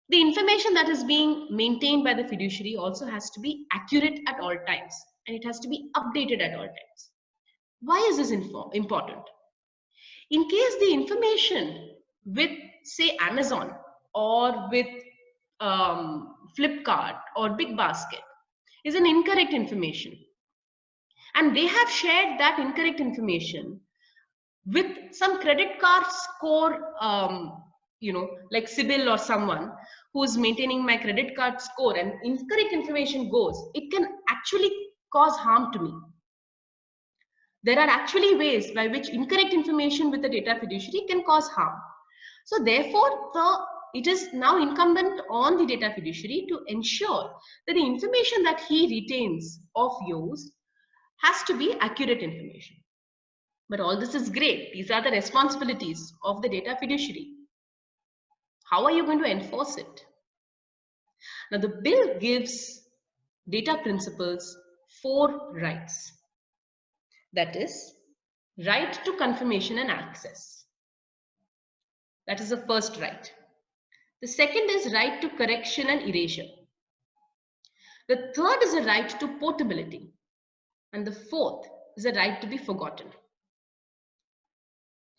The information that is being maintained by the fiduciary also has to be accurate at all times, and it has to be updated at all times. Why is this important? In case the information with, say, Amazon or with Flipkart or Big Basket is an incorrect information, and they have shared that incorrect information with some credit card score, like Sibyl or someone who's maintaining my credit card score, and incorrect information goes, it can actually cause harm to me. There are actually ways by which incorrect information with the data fiduciary can cause harm. So therefore, it is now incumbent on the data fiduciary to ensure that the information that he retains of yours has to be accurate information. But all this is great. These are the responsibilities of the data fiduciary. How are you going to enforce it? Now, the bill gives data principals 4 rights. That is, right to confirmation and access. That is the first right. The second is right to correction and erasure. The third is a right to portability. And the fourth is a right to be forgotten.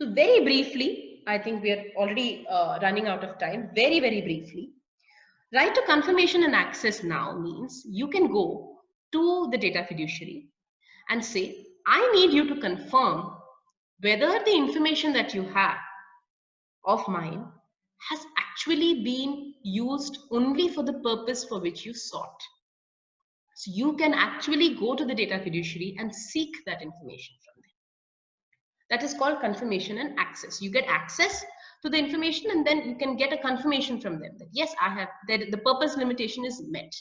So very briefly, I think we are already running out of time. Very, very briefly. Right to confirmation and access now means you can go to the data fiduciary and say, I need you to confirm whether the information that you have of mine has actually been used only for the purpose for which you sought. So you can actually go to the data fiduciary and seek that information from them. That is called confirmation and access. You get access to the information and then you can get a confirmation from them that yes, I have, that the purpose limitation is met.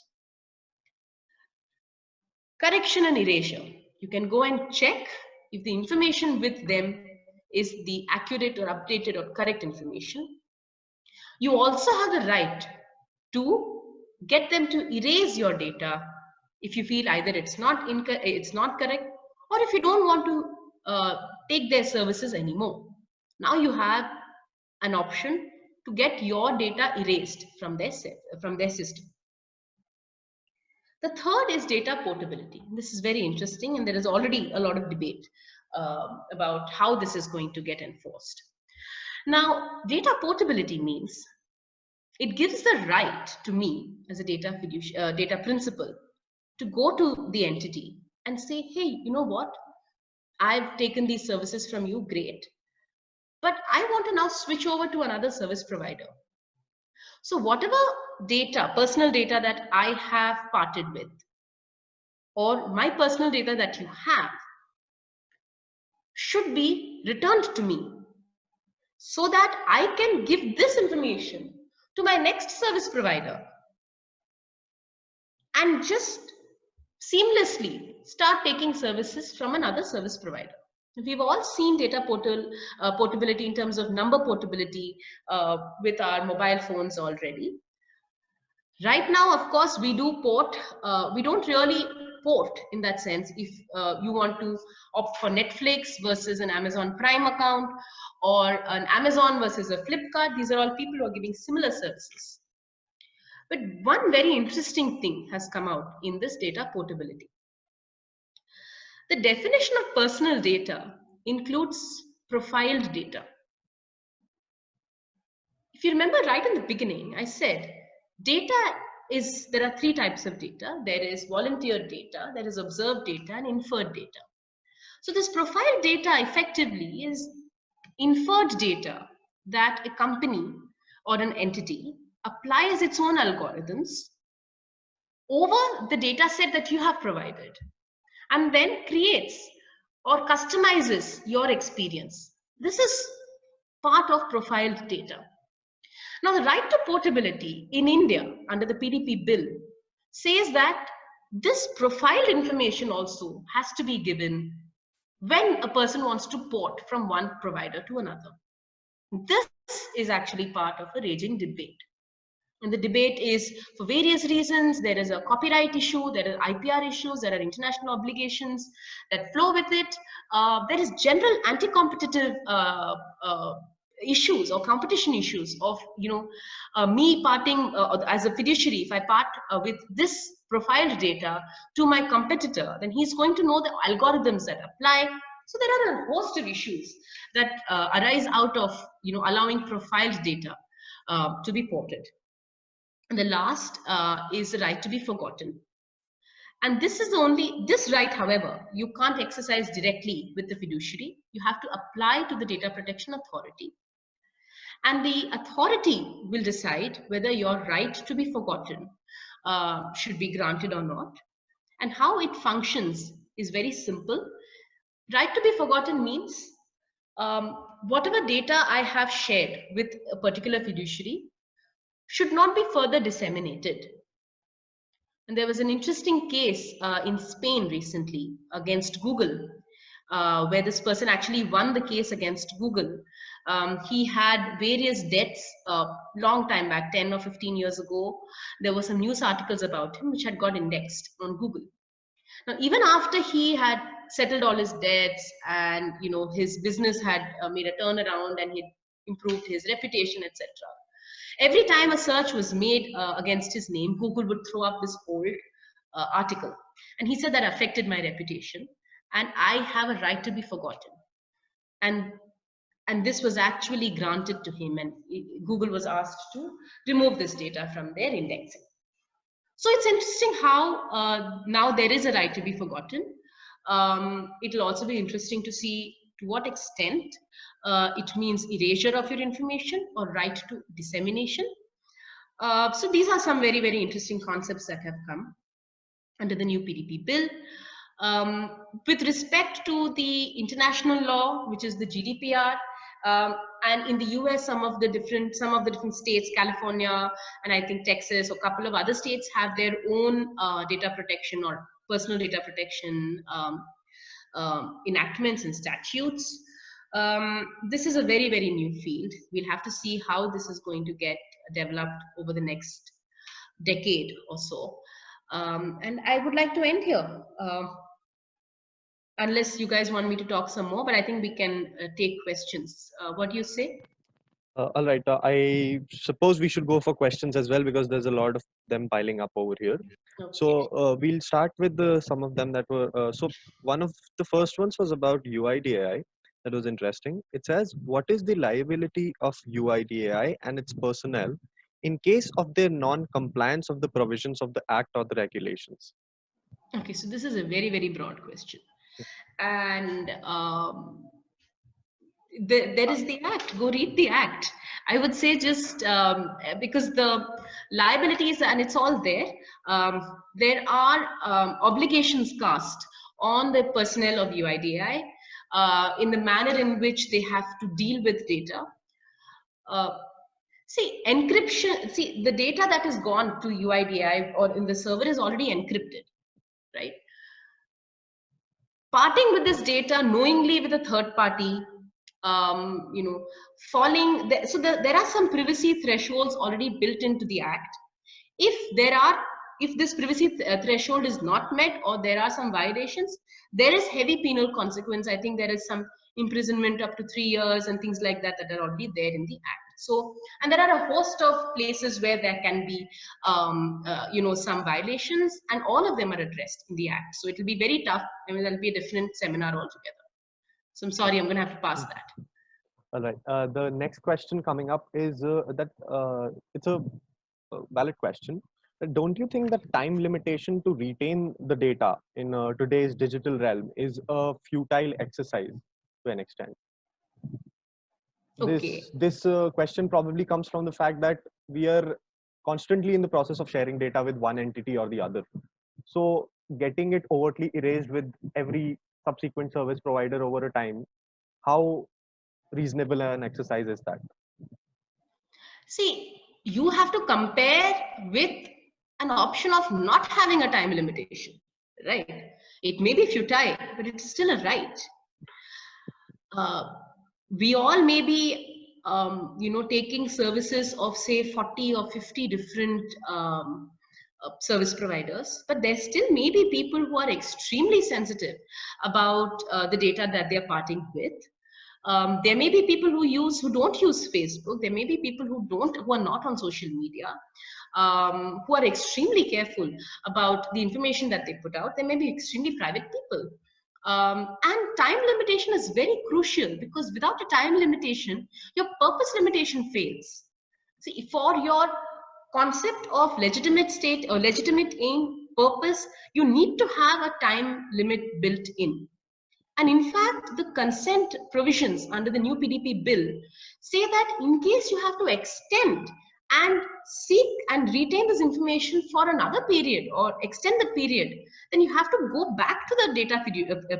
Correction and erasure. You can go and check if the information with them is the accurate or updated or correct information. You also have the right to get them to erase your data if you feel either it's not correct, or if you don't want to take their services anymore. Now you have an option to get your data erased from their system. The third is data portability. This is very interesting, and there is already a lot of debate about how this is going to get enforced. Now, data portability means it gives the right to me as a data principal to go to the entity and say, hey, you know what? I've taken these services from you, great. But I want to now switch over to another service provider. So whatever data, personal data that I have parted with, or my personal data that you have, should be returned to me so that I can give this information to my next service provider and just seamlessly start taking services from another service provider. We've all seen data portability in terms of number portability with our mobile phones already. Right now, of course, we do port. We don't really port in that sense. If you want to opt for Netflix versus an Amazon Prime account, or an Amazon versus a Flipkart, these are all people who are giving similar services. But one very interesting thing has come out in this data portability. The definition of personal data includes profiled data. If you remember right in the beginning, I said there are 3 types of data. There is volunteer data, there is observed data, and inferred data. So this profiled data effectively is inferred data that a company or an entity applies its own algorithms over the data set that you have provided, and then creates or customizes your experience. This is part of profiled data. Now, the right to portability in India under the PDP bill says that this profiled information also has to be given when a person wants to port from one provider to another. This is actually part of a raging debate. And the debate is for various reasons. There is a copyright issue, there are IPR issues, there are international obligations that flow with it. There is general anti-competitive issues or competition issues of, me parting as a fiduciary. If I part with this profiled data to my competitor, then he's going to know the algorithms that apply. So there are a host of issues that arise out of, allowing profiled data to be ported. And the last is the right to be forgotten. And this right, however, you can't exercise directly with the fiduciary. You have to apply to the Data Protection Authority. And the authority will decide whether your right to be forgotten should be granted or not. And how it functions is very simple. Right to be forgotten means whatever data I have shared with a particular fiduciary should not be further disseminated. And there was an interesting case in Spain recently against Google, where this person actually won the case against Google. He had various debts long time back, 10 or 15 years ago. There were some news articles about him which had got indexed on Google. Now, even after he had settled all his debts and his business had made a turnaround and he had improved his reputation, etc. Every time a search was made against his name, Google would throw up this old article. And he said that affected my reputation and I have a right to be forgotten. And this was actually granted to him, and Google was asked to remove this data from their indexing. So it's interesting how now there is a right to be forgotten. It'll also be interesting to see to what extent it means erasure of your information or right to dissemination. So these are some very, very interesting concepts that have come under the new PDP bill. With respect to the international law, which is the GDPR, and in the US, some of the different states, California and I think Texas, or a couple of other states have their own data protection or personal data protection enactments and statutes. This is a very, very new field. We'll have to see how this is going to get developed over the next decade or so. And I would like to end here. Unless you guys want me to talk some more, but I think we can take questions. What do you say? All right. I suppose we should go for questions as well because there's a lot of them piling up over here. Okay. So we'll start with some of them that were. So one of the first ones was about UIDAI. That was interesting. It says, what is the liability of UIDAI and its personnel in case of their non-compliance of the provisions of the Act or the regulations? Okay, so this is a very, very broad question. And there is the Act. Go read the Act. I would say just because the liabilities, and it's all there, there are obligations cast on the personnel of UIDAI in the manner in which they have to deal with data. See, encryption, the data that has gone to UIDAI or in the server is already encrypted, right? Parting with this data knowingly with a third party, there are some privacy thresholds already built into the Act. If this privacy threshold is not met or there are some violations, there is heavy penal consequence. I think there is some imprisonment up to 3 years and things like that that are already there in the Act. So, and there are a host of places where there can be, some violations, and all of them are addressed in the Act. So it will be very tough. I mean, that'll be a different seminar altogether. So I'm sorry, I'm going to have to pass that. All right. The next question coming up is it's a valid question. Don't you think that time limitation to retain the data in today's digital realm is a futile exercise to an extent? Okay. This question probably comes from the fact that we are constantly in the process of sharing data with one entity or the other. So getting it overtly erased with every subsequent service provider over a time, how reasonable an exercise is that? See, you have to compare with an option of not having a time limitation, right? It may be futile, but it's still a right. We all may be, taking services of say 40 or 50 different service providers, but there still may be people who are extremely sensitive about the data that they're parting with. There may be people who don't use Facebook. There may be people who are not on social media, who are extremely careful about the information that they put out. There may be extremely private people. And time limitation is very crucial, because without a time limitation, your purpose limitation fails. See, for your concept of legitimate state or legitimate aim purpose, you need to have a time limit built in. And in fact, the consent provisions under the new PDP bill say that in case you have to extend and seek and retain this information for another period or extend the period, then you have to go back to the data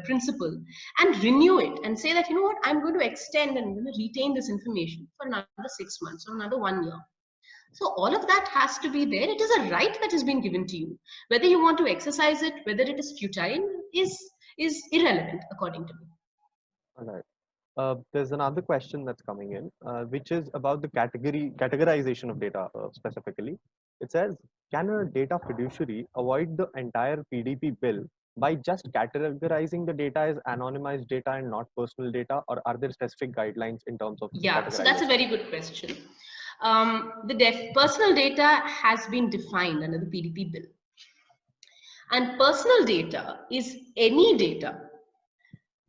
principle and renew it and say that, you know what, I'm going to extend and I'm going to retain this information for another 6 months or another 1 year. So all of that has to be there. It is a right that has been given to you. Whether you want to exercise it, whether it is futile, is irrelevant according to me. All right. There's another question that's coming in, which is about the categorization of data specifically. It says, can a data fiduciary avoid the entire PDP bill by just categorizing the data as anonymized data and not personal data, or are there specific guidelines in terms of Yeah, so that's a very good question. The personal data has been defined under the PDP bill. And personal data is any data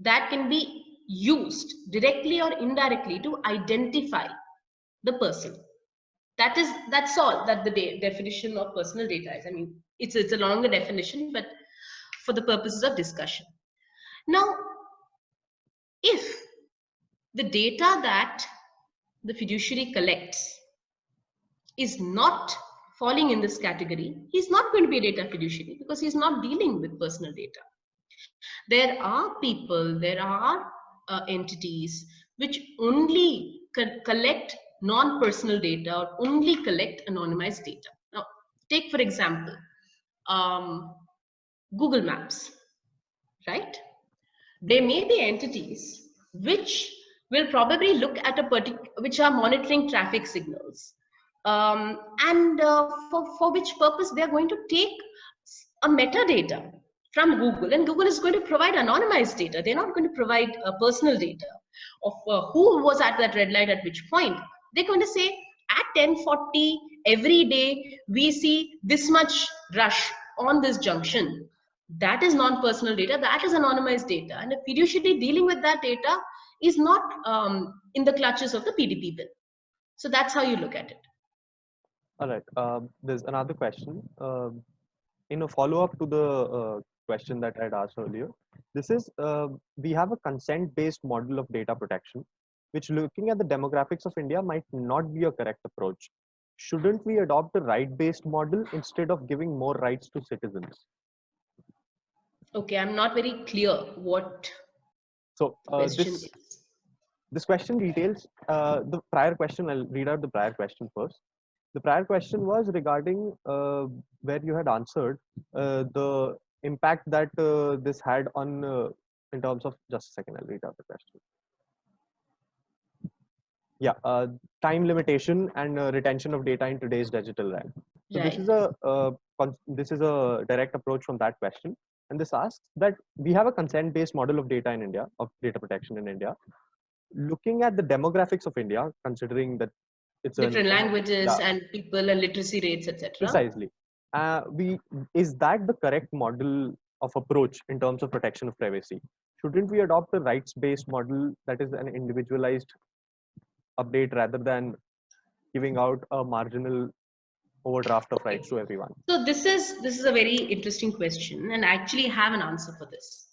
that can be used directly or indirectly to identify the person. That's all that the definition of personal data is. I mean, it's a longer definition, but for the purposes of discussion. Now, if the data that the fiduciary collects is not falling in this category, he's not going to be a data fiduciary because he's not dealing with personal data. There are people, there are entities which only collect non-personal data or only collect anonymized data. Now, take for example, Google Maps, right? There may be entities which will probably look at which are monitoring traffic signals. For which purpose they are going to take a metadata from Google, and Google is going to provide anonymized data. They're not going to provide personal data of who was at that red light at which point. They're going to say at 10:40 every day we see this much rush on this junction. That is non-personal data, that is anonymized data, and a fiduciary dealing with that data is not in the clutches of the PDP bill. So that's how you look at it. All right. There's another question. In a follow-up to the question that I had asked earlier, this is, we have a consent-based model of data protection, which looking at the demographics of India might not be a correct approach. Shouldn't we adopt a right-based model instead of giving more rights to citizens? Okay, I'm not very clear what this question details the prior question. I'll read out the prior question first. The prior question was regarding where you had answered the impact that this had on in terms of, just a second, I'll read out the question. Yeah, time limitation and retention of data in today's digital realm. So right. This is a direct approach from that question, and this asks that we have a consent-based model of data in India, of data protection in India. Looking at the demographics of India, considering that it's different languages and people and literacy rates, etc. Precisely. Is that the correct model of approach in terms of protection of privacy? Shouldn't we adopt a rights-based model that is an individualized update rather than giving out a marginal overdraft of rights to everyone? So this is a very interesting question, and I actually have an answer for this.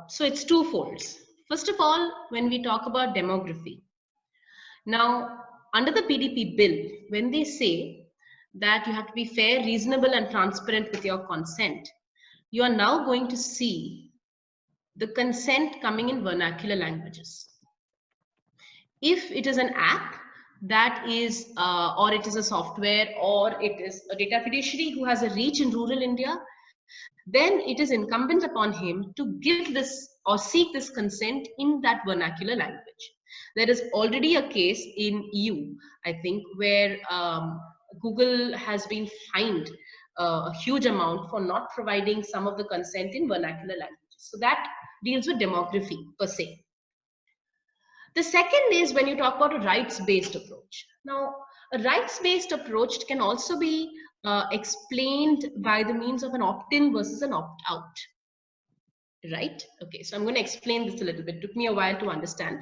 So it's twofold. First of all, when we talk about demography, now under the PDP bill, when they say that you have to be fair, reasonable, and transparent with your consent, you are now going to see the consent coming in vernacular languages. If it is an app that is, or it is a software, or it is a data fiduciary who has a reach in rural India, then it is incumbent upon him to give this or seek this consent in that vernacular language. There is already a case in EU, I think, where Google has been fined a huge amount for not providing some of the consent in vernacular languages. So that deals with demography per se. The second is when you talk about a rights-based approach. Now, a rights-based approach can also be explained by the means of an opt-in versus an opt-out. Right? Okay, so I'm going to explain this a little bit. It took me a while to understand.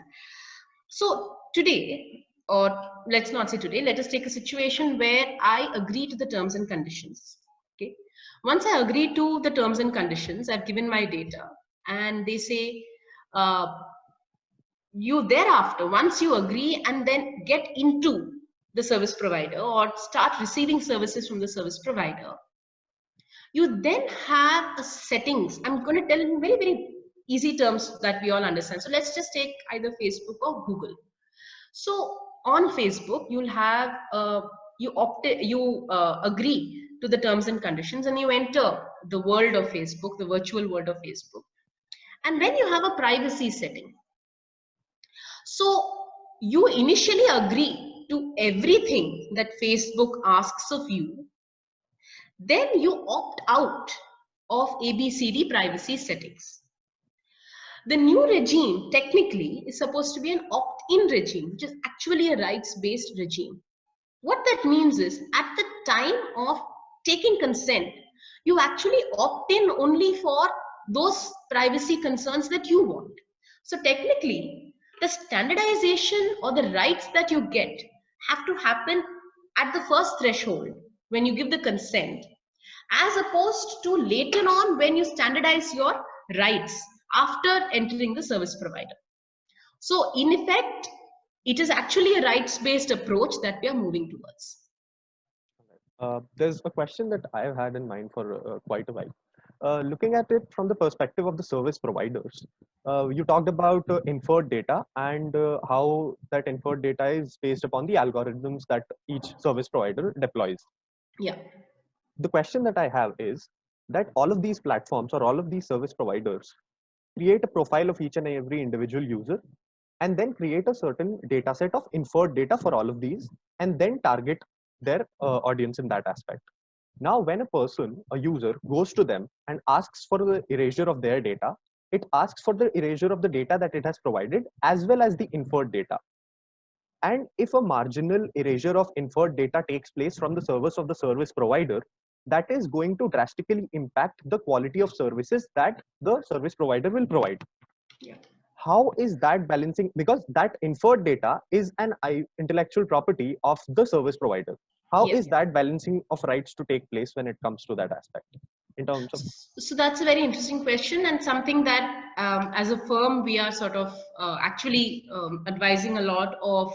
So today, or let's not say today, let us take a situation where I agree to the terms and conditions. Okay. Once I agree to the terms and conditions, I've given my data, and they say, uh, you thereafter, once you agree and then get into the service provider or start receiving services from the service provider, you then have a settings. I'm going to tell in very, very easy terms that we all understand. So let's just take either Facebook or Google. So on Facebook, you'll have, you agree to the terms and conditions, and you enter the world of Facebook, the virtual world of Facebook. And then you have a privacy setting. So you initially agree to everything that Facebook asks of you. Then you opt out of ABCD privacy settings. The new regime technically is supposed to be an opt-in regime, which is actually a rights-based regime. What that means is at the time of taking consent, you actually opt in only for those privacy concerns that you want. So technically, the standardization or the rights that you get have to happen at the first threshold when you give the consent, as opposed to later on when you standardize your rights after entering the service provider. So in effect, it is actually a rights-based approach that we are moving towards. There's a question that I've had in mind for quite a while. Looking at it from the perspective of the service providers, you talked about inferred data and how that inferred data is based upon the algorithms that each service provider deploys. Yeah. The question that I have is that all of these platforms or all of these service providers create a profile of each and every individual user and then create a certain data set of inferred data for all of these and then target their audience in that aspect. Now, when a person, a user, goes to them and asks for the erasure of their data, it asks for the erasure of the data that it has provided as well as the inferred data. And if a marginal erasure of inferred data takes place from the service of the service provider, that is going to drastically impact the quality of services that the service provider will provide. Yeah. How is that balancing? Because that inferred data is an intellectual property of the service provider. How Yes. is that balancing of rights to take place when it comes to that aspect in terms of? So that's a very interesting question, and something that as a firm we are sort of actually advising a lot of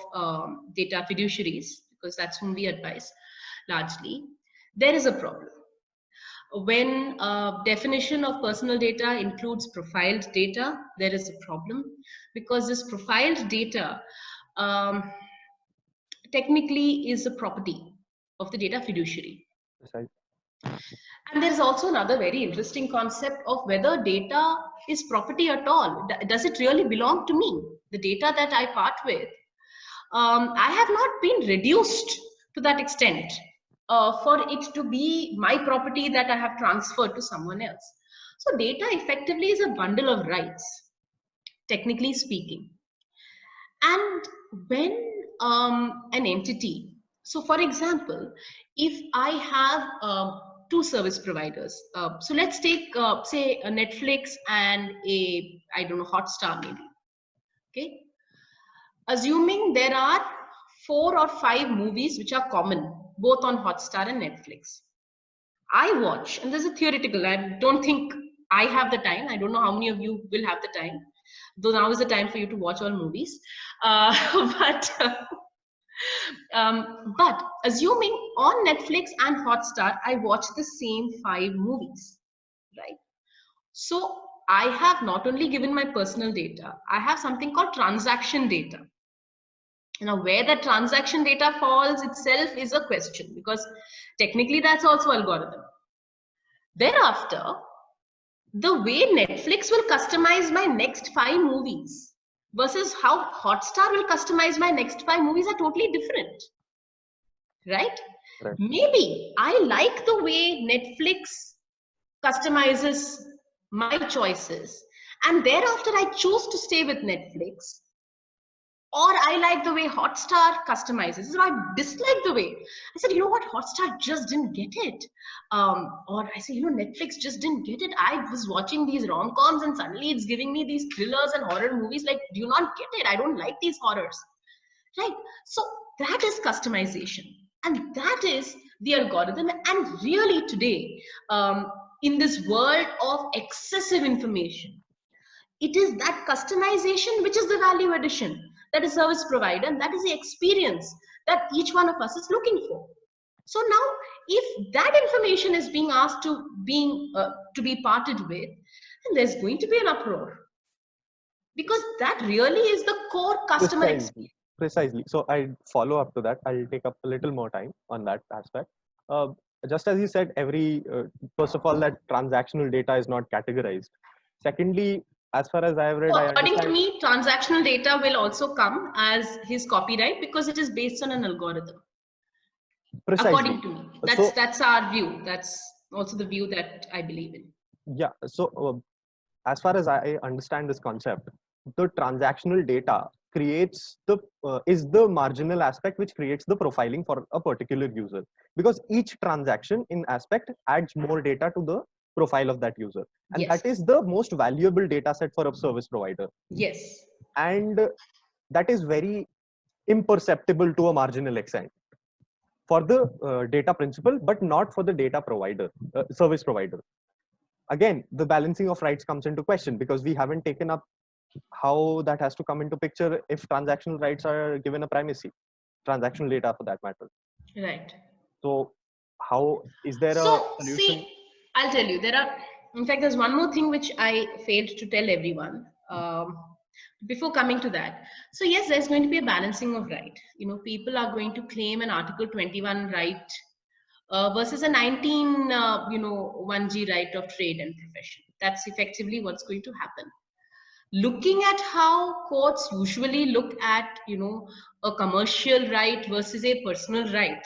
data fiduciaries, because that's whom we advise largely. There is a problem when definition of personal data includes profiled data. There is a problem because this profiled data technically is a property of the data fiduciary. And there's also another very interesting concept of whether data is property at all. Does it really belong to me? The data that I part with, I have not been reduced to that extent for it to be my property that I have transferred to someone else. So data effectively is a bundle of rights, technically speaking. And when an entity, so for example, if I have two service providers, so let's take say a Netflix and a, I don't know, Hotstar maybe, okay? Assuming there are 4 or 5 movies which are common both on Hotstar and Netflix, I watch, and this is theoretical, I don't think I have the time, I don't know how many of you will have the time, though now is the time for you to watch all movies. But assuming on Netflix and Hotstar, I watch the same 5 movies, right? So I have not only given my personal data, I have something called transaction data. Now, where the transaction data falls itself is a question, because technically that's also algorithm. Thereafter, the way Netflix will customize my next 5 movies versus how Hotstar will customize my next 5 movies are totally different, right? Right. Maybe I like the way Netflix customizes my choices, and thereafter I choose to stay with Netflix, or I like the way Hotstar customizes. So I dislike the way. I said, you know what, Hotstar just didn't get it. Or I said, you know, Netflix just didn't get it. I was watching these rom-coms and suddenly it's giving me these thrillers and horror movies. Like, do you not get it? I don't like these horrors. Right? So that is customization. And that is the algorithm. And really today, in this world of excessive information, it is that customization which is the value addition that a service provider, and that is the experience that each one of us is looking for. So now, if that information is being asked to be parted with, then there's going to be an uproar, because that really is the core customer experience. Precisely. So I follow up to that. I'll take up a little more time on that aspect. Uh, just as you said, first of all, that transactional data is not categorized. Secondly, as far as I have read, So I according to understand. me, transactional data will also come as his copyright because it is based on an algorithm. Precisely. According to me, that's our view. That's also the view that I believe in. Yeah. So as far as I understand this concept, the transactional data is the marginal aspect which creates the profiling for a particular user, because each transaction in aspect adds more data to the profile of that user, and Yes. that is the most valuable data set for a service provider. Yes. And that is very imperceptible to a marginal extent for the data principal, but not for the data provider, service provider. Again, the balancing of rights comes into question, because we haven't taken up how that has to come into picture if transactional rights are given a primacy, transactional data for that matter. Right. So how is there a So solution? see, I'll tell you, in fact, there's one more thing which I failed to tell everyone before coming to that. So yes, there's going to be a balancing of right. People are going to claim an Article 21 right versus a 1G right of trade and profession. That's effectively what's going to happen. Looking at how courts usually look at, a commercial right versus a personal right,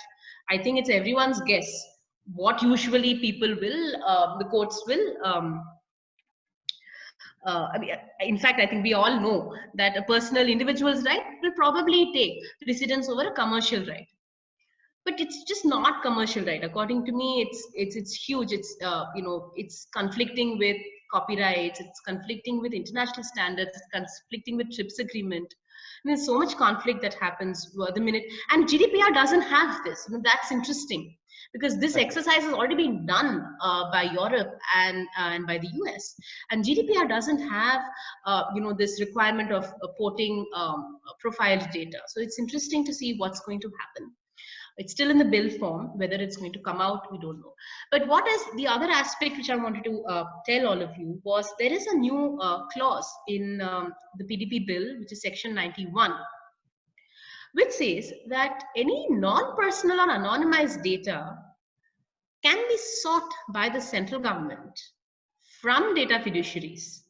I think it's everyone's guess what usually the courts will. In fact, I think we all know that a personal individual's right will probably take precedence over a commercial right. But it's just not commercial right. According to me, it's huge. It's conflicting with copyrights. It's conflicting with international standards. It's conflicting with TRIPS agreement. And there's so much conflict that happens the minute. And GDPR doesn't have this. That's interesting, because this exercise has already been done by Europe and by the US. And GDPR doesn't have this requirement of porting profiled data. So it's interesting to see what's going to happen. It's still in the bill form. Whether it's going to come out, we don't know. But what is the other aspect which I wanted to tell all of you was there is a new clause in the PDP bill, which is section 91, which says that any non-personal or anonymized data can be sought by the central government from data fiduciaries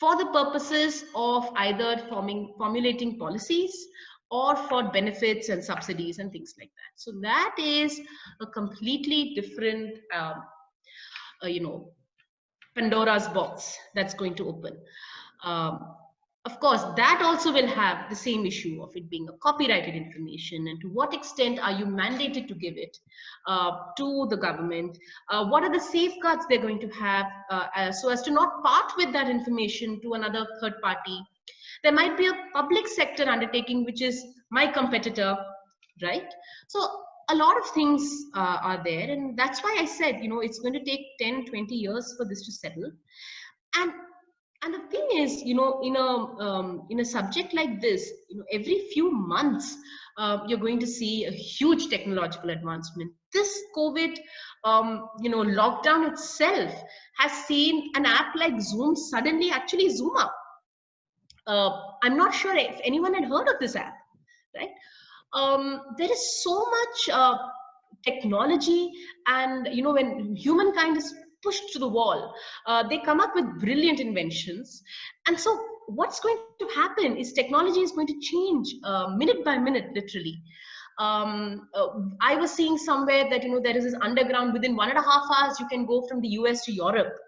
for the purposes of either formulating policies or for benefits and subsidies and things like that. So that is a completely different, Pandora's box that's going to open. Of course, that also will have the same issue of it being a copyrighted information, and to what extent are you mandated to give it to the government? What are the safeguards they're going to have so as to not part with that information to another third party? There might be a public sector undertaking, which is my competitor, right? So a lot of things are there, and that's why I said, it's going to take 10-20 years for this to settle. And the thing is, in a subject like this, every few months you're going to see a huge technological advancement. This COVID lockdown itself has seen an app like Zoom suddenly actually zoom up. I'm not sure if anyone had heard of this app, right? There is so much technology, and when humankind is pushed to the wall, they come up with brilliant inventions. And so what's going to happen is technology is going to change minute by minute, literally. I was seeing somewhere that there is this underground, within 1.5 hours you can go from the US to Europe,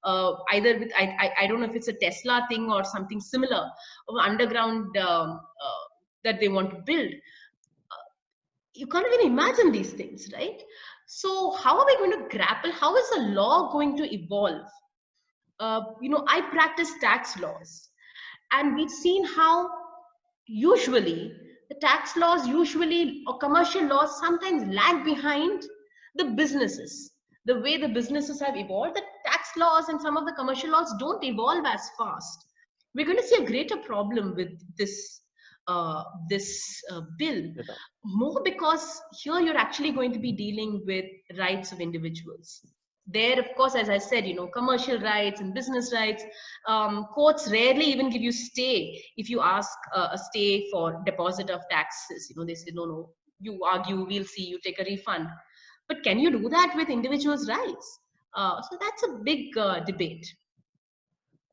either with I don't know if it's a Tesla thing or something similar, of underground that they want to build. You can't even imagine these things, right? So how are we going to grapple? How is the law going to evolve? I practice tax laws, and we've seen how usually the tax laws usually, or commercial laws sometimes lag behind the businesses. The way the businesses have evolved, the tax laws and some of the commercial laws don't evolve as fast. We're going to see a greater problem with this bill, Data. more because here you're actually going to be dealing with rights of individuals. There, of course, as I said, commercial rights and business rights, courts rarely even give you stay if you ask a stay for deposit of taxes. They say, no, you argue, we'll see, you take a refund. But can you do that with individuals' rights? So that's a big debate.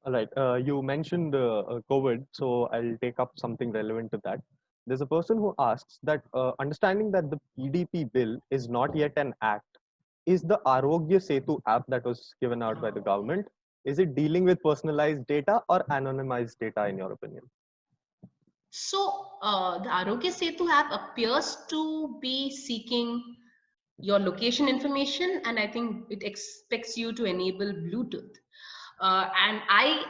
All right. You mentioned COVID, so I'll take up something relevant to that. There's a person who asks that understanding that the PDP bill is not yet an act, is the Arogya Setu app that was given out by the government, is it dealing with personalized data or anonymized data in your opinion? So the Arogya Setu app appears to be seeking your location information, and I think it expects you to enable Bluetooth. And I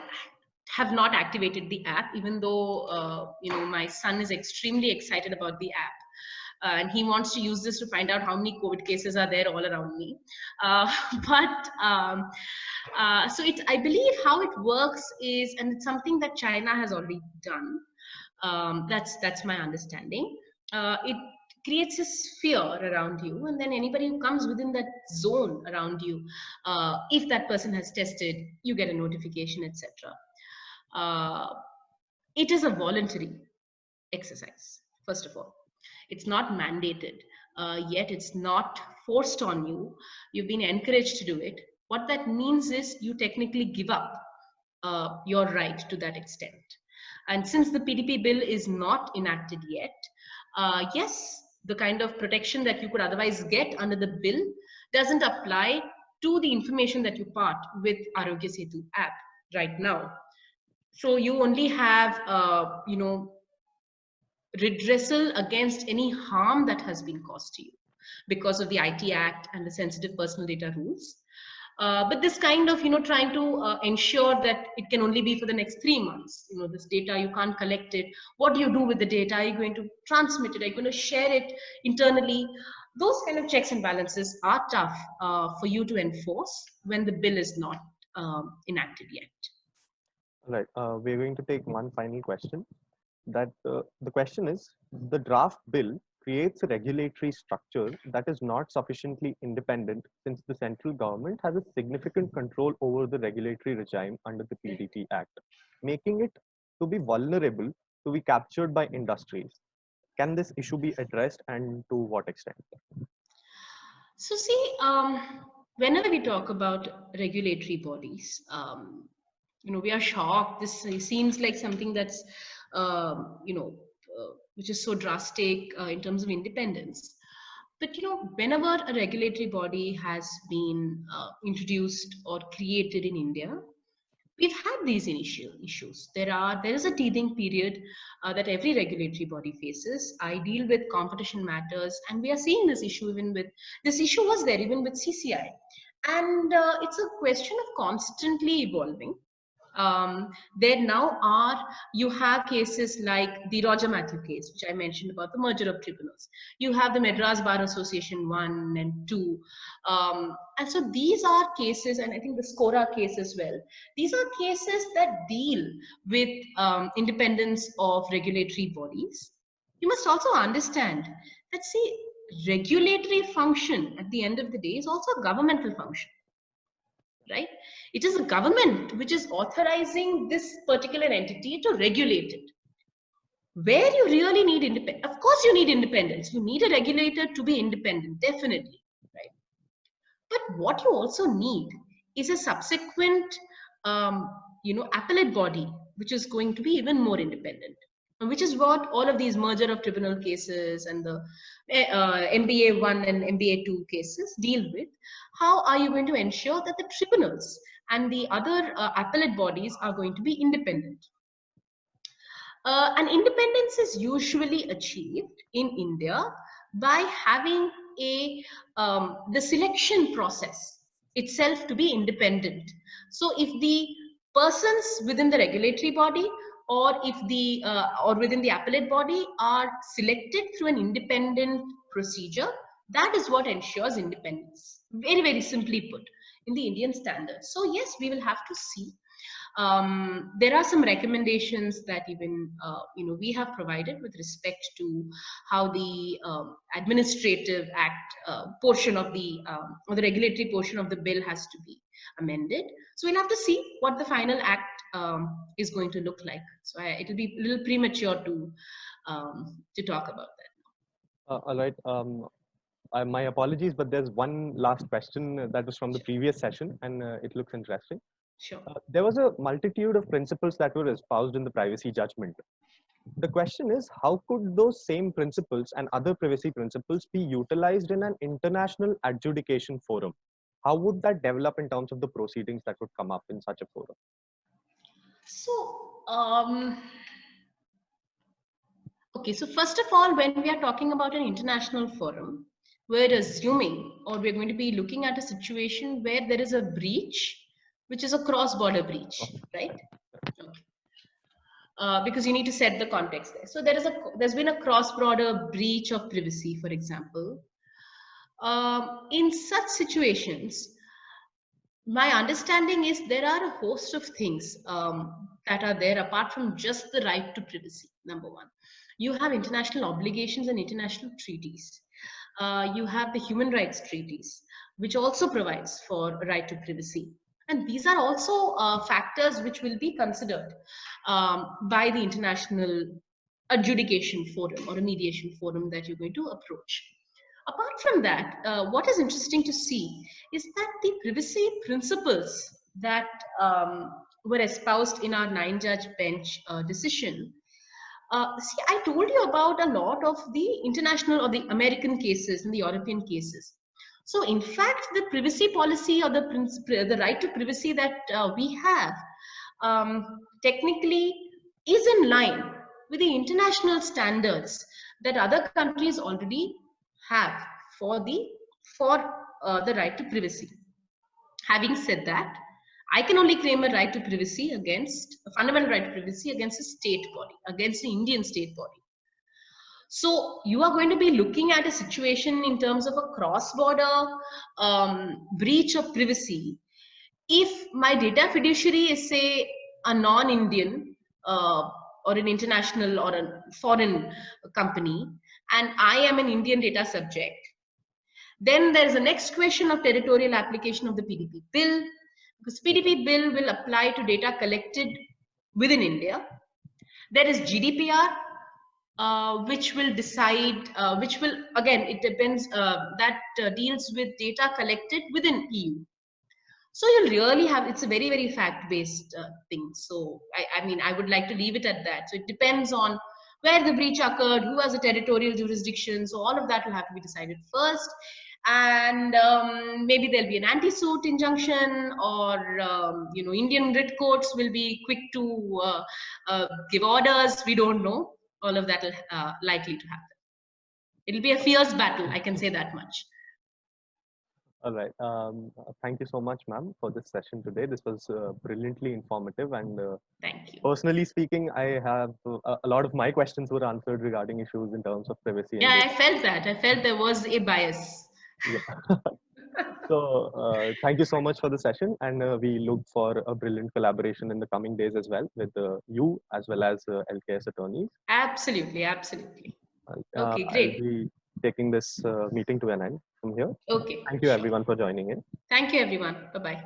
have not activated the app, even though my son is extremely excited about the app. And he wants to use this to find out how many COVID cases are there all around me. So I believe how it works is, and it's something that China has already done. That's my understanding. It creates a sphere around you, and then anybody who comes within that zone around you, if that person has tested, you get a notification, etc. It is a voluntary exercise, first of all. It's not mandated, yet it's not forced on you. You've been encouraged to do it. What that means is you technically give up your right to that extent. And since the PDP bill is not enacted yet, yes, the kind of protection that you could otherwise get under the bill doesn't apply to the information that you part with Arogya Setu app right now. So you only have, redressal against any harm that has been caused to you because of the IT Act and the sensitive personal data rules. But this kind of, trying to ensure that it can only be for the next 3 months. This data, you can't collect it. What do you do with the data? Are you going to transmit it? Are you going to share it internally? Those kind of checks and balances are tough for you to enforce when the bill is not enacted yet. Right. We're going to take one final question. That the question is, the draft bill creates a regulatory structure that is not sufficiently independent, since the central government has a significant control over the regulatory regime under the PDP Act, making it to be vulnerable to be captured by industries. Can this issue be addressed, and to what extent? So see, whenever we talk about regulatory bodies, we are shocked. This seems like something that's, which is so drastic in terms of independence. But whenever a regulatory body has been introduced or created in India, we've had these initial issues. There is a teething period that every regulatory body faces. I deal with competition matters, and we are seeing this issue this issue was there even with CCI. And it's a question of constantly evolving. There now you have cases like the Roger Matthew case, which I mentioned about the merger of tribunals. You have the Madras Bar Association 1 and 2. And so these are cases, and I think the Scora case as well. These are cases that deal with independence of regulatory bodies. You must also understand that, see, regulatory function at the end of the day is also a governmental function. Right? It is the government which is authorizing this particular entity to regulate it. Where you really need independence, of course you need independence. You need a regulator to be independent, definitely. Right? But what you also need is a subsequent, appellate body, which is going to be even more independent. Which is what all of these merger of tribunal cases and the MBA 1 and MBA 2 cases deal with. How are you going to ensure that the tribunals and the other appellate bodies are going to be independent? And independence is usually achieved in India by having the selection process itself to be independent. So if the persons within the regulatory body or if the or within the appellate body are selected through an independent procedure, that is what ensures independence. Very, very simply put, in the Indian standards. So yes, we will have to see. There are some recommendations that even we have provided with respect to how the administrative act portion of the or the regulatory portion of the bill has to be amended. So we'll have to see what the final act is going to look like. So it will be a little premature to talk about that. All right. My apologies, but there's one last question that was from the previous session, and it looks interesting. Sure. There was a multitude of principles that were espoused in the privacy judgment. The question is, how could those same principles and other privacy principles be utilized in an international adjudication forum? How would that develop in terms of the proceedings that would come up in such a forum? So, okay, so first of all, when we are talking about an international forum, we're assuming, or we're going to be looking at a situation where there is a breach, which is a cross-border breach, right? Okay. Because you need to set the context there. So there's been a cross-border breach of privacy, for example. In such situations, my understanding is there are a host of things that are there apart from just the right to privacy. Number one, you have international obligations and international treaties. You have the human rights treaties, which also provides for a right to privacy. And these are also factors which will be considered by the international adjudication forum or a mediation forum that you're going to approach. Apart from that, what is interesting to see is that the privacy principles that were espoused in our 9-judge bench decision, see, I told you about a lot of the international or the American cases and the European cases. So in fact, the privacy policy or the right to privacy that we have technically is in line with the international standards that other countries already have for the right to privacy. Having said that, I can only claim a right to privacy against a fundamental right to privacy against a state body, against the Indian state body. So you are going to be looking at a situation in terms of a cross-border breach of privacy. If my data fiduciary is, say, a non-Indian or an international or a foreign company, and I am an Indian data subject, then there's a next question of territorial application of the PDP bill, because PDP bill will apply to data collected within India. There is GDPR, which will decide, which will, again, it depends, that deals with data collected within EU. So you'll really have, it's a very, very fact-based thing. So I mean, I would like to leave it at that. So it depends on where the breach occurred, who has a territorial jurisdiction. So all of that will have to be decided first. And maybe there'll be an anti-suit injunction, or Indian writ courts will be quick to give orders. We don't know. All of that will likely to happen. It'll be a fierce battle, I can say that much. All right. Thank you so much, ma'am, for this session today. This was brilliantly informative, and thank you. Personally speaking, I have a lot of my questions were answered regarding issues in terms of privacy. Yeah, I felt that. I felt there was a bias. Yeah. So thank you so much for the session, and we look for a brilliant collaboration in the coming days as well with you as well as LKS attorneys. Absolutely, absolutely. Okay, great. I'll be taking this meeting to an end from here. Okay. Thank you everyone for joining in. Thank you everyone. Bye-bye.